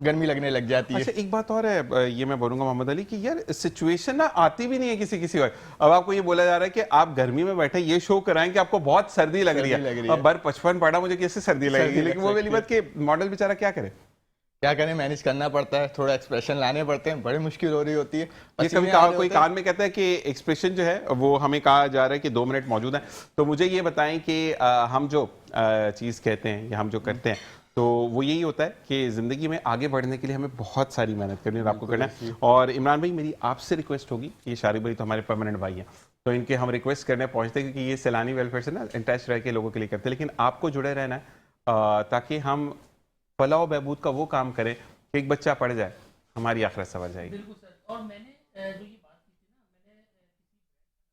Speaker 4: गर्मी लगने लग जाती है।
Speaker 2: अच्छा, एक बात और है, ये मैं बोलूंगा मोहम्मद अली, कि यार सिचुएशन ना आती भी नहीं है किसी किसी वक्त। अब आपको ये बोला जा रहा है कि आप गर्मी में बैठे ये शो कराएं कि आपको बहुत सर्दी लग रही है, अब बर 55 पड़ा, मुझे कैसे सर्दी लगेगी, लेकिन वो वाली बात कि मॉडल बेचारा क्या करे,
Speaker 4: क्या करें, मैनेज करना पड़ता है, थोड़ा एक्सप्रेशन लाने पड़ते हैं, बड़ी मुश्किल हो रही होती है।
Speaker 2: ये कभी कोई कान में कहता है कि एक्सप्रेशन जो है वो हमें कहा जा रहा है कि 2 मिनट मौजूद है, तो मुझे ये बताएं कि हम जो चीज़ कहते हैं या हम जो करते हैं, तो वो यही होता है कि ज़िंदगी में आगे बढ़ने के लिए हमें बहुत सारी मेहनत करनी है और आपको करना है। और इमरान भाई, मेरी आपसे रिक्वेस्ट होगी, ये शारिक भाई तो हमारे परमानेंट भाई हैं, तो इनके हम रिक्वेस्ट करने पहुंचते हैं, क्योंकि ये सैलानी वेलफेयर से ना अटैच रह के लोगों के लिए करते हैं, लेकिन आपको जुड़े रहना है ताकि हम फलाह बहबूद का वो काम करें कि एक बच्चा पढ़ जाए, हमारी आखिरत संवर जाएगी।
Speaker 5: बिल्कुल सर। और मैंने जो ये बात की थी ना, मैंने किसी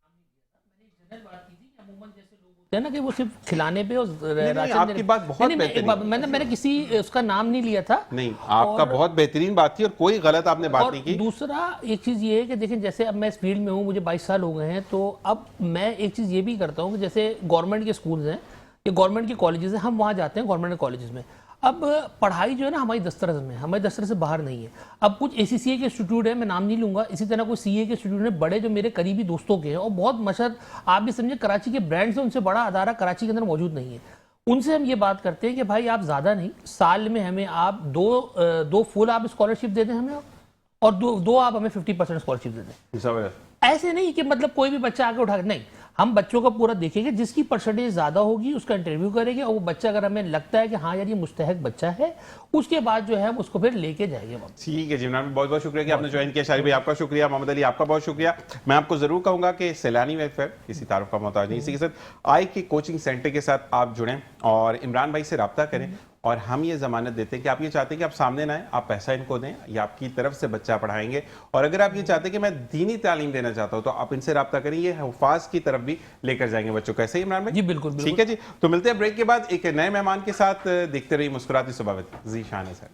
Speaker 5: नाम नहीं लिया था, मैंने एक जनरल बात की थी कि अमूमन जैसे लोग होते हैं ना कि वो सिर्फ खिलाने पे और राशन
Speaker 2: आपकी बात बहुत बेहतरीन।
Speaker 5: मैंने किसी उसका नाम नहीं लिया था।
Speaker 2: नहीं, आपका बहुत बेहतरीन बात थी और कोई गलत आपने बात
Speaker 5: और
Speaker 2: नहीं की।
Speaker 5: दूसरा एक चीज़ ये है कि देखिए, जैसे अब मैं इस फील्ड में हूँ, मुझे 22 साल हो गए हैं, तो अब मैं एक चीज़ ये भी करता हूँ कि जैसे गवर्नमेंट के स्कूल्स हैं या गवर्नमेंट के कॉलेजेस हैं, हम वहाँ जाते हैं गवर्नमेंट कॉलेजेस में। अब पढ़ाई जो है ना हमारी दस्तरस में, हमारी दस्तरस से बाहर नहीं है। अब कुछ ACCA के इंस्टीट्यूट है, मैं नाम नहीं लूंगा, इसी तरह कोई CA के इंस्टीट्यूट है, बड़े जो मेरे करीबी दोस्तों के हैं और बहुत मशहूर, आप भी समझे कराची के ब्रांड से, उनसे बड़ा अदारा कराची के अंदर मौजूद नहीं है। उनसे हम ये बात करते हैं कि भाई आप ज़्यादा नहीं, साल में हमें आप दो फुल आप स्कॉलरशिप दे दें हमें, और दो आप हमें 50% स्कॉलरशिप दे दें।
Speaker 2: जबरदस्त।
Speaker 5: ऐसे नहीं कि मतलब कोई भी बच्चा आके उठा, नहीं, हम बच्चों का पूरा देखेंगे, जिसकी परसेंटेज ज्यादा होगी उसका इंटरव्यू करेंगे, और वो बच्चा अगर हमें लगता है कि हाँ यार ये मुस्तहक बच्चा है, उसके बाद जो है हम उसको फिर लेके जाएंगे।
Speaker 2: ठीक है जी, इमरान, बहुत बहुत शुक्रिया कि आपने ज्वाइन किया। शारिक भाई आपका शुक्रिया, मोहम्मद अली आपका बहुत शुक्रिया। मैं आपको जरूर कहूंगा कि सैलानी वेलफेयर किसी तारुफ का मोहताज नहीं, इसी के साथ आई के कोचिंग सेंटर के साथ आप जुड़ें और इमरान भाई से रब्ता करें, और हम ये जमानत देते हैं कि आप ये चाहते हैं कि आप सामने ना आए, आप पैसा इनको दें, या आपकी तरफ से बच्चा पढ़ाएंगे, और अगर आप ये चाहते हैं कि मैं दीनी तालीम देना चाहता हूं तो आप इनसे रब्ता करें, ये हुफाज की तरफ भी लेकर जाएंगे बच्चों को। ऐसे ही इमरान भाई?
Speaker 5: जी बिल्कुल।
Speaker 2: ठीक है जी, तो मिलते हैं ब्रेक के बाद एक नए मेहमान के साथ। देखते रहिए मुस्कुराती सुबह विद ज़ीशान सर।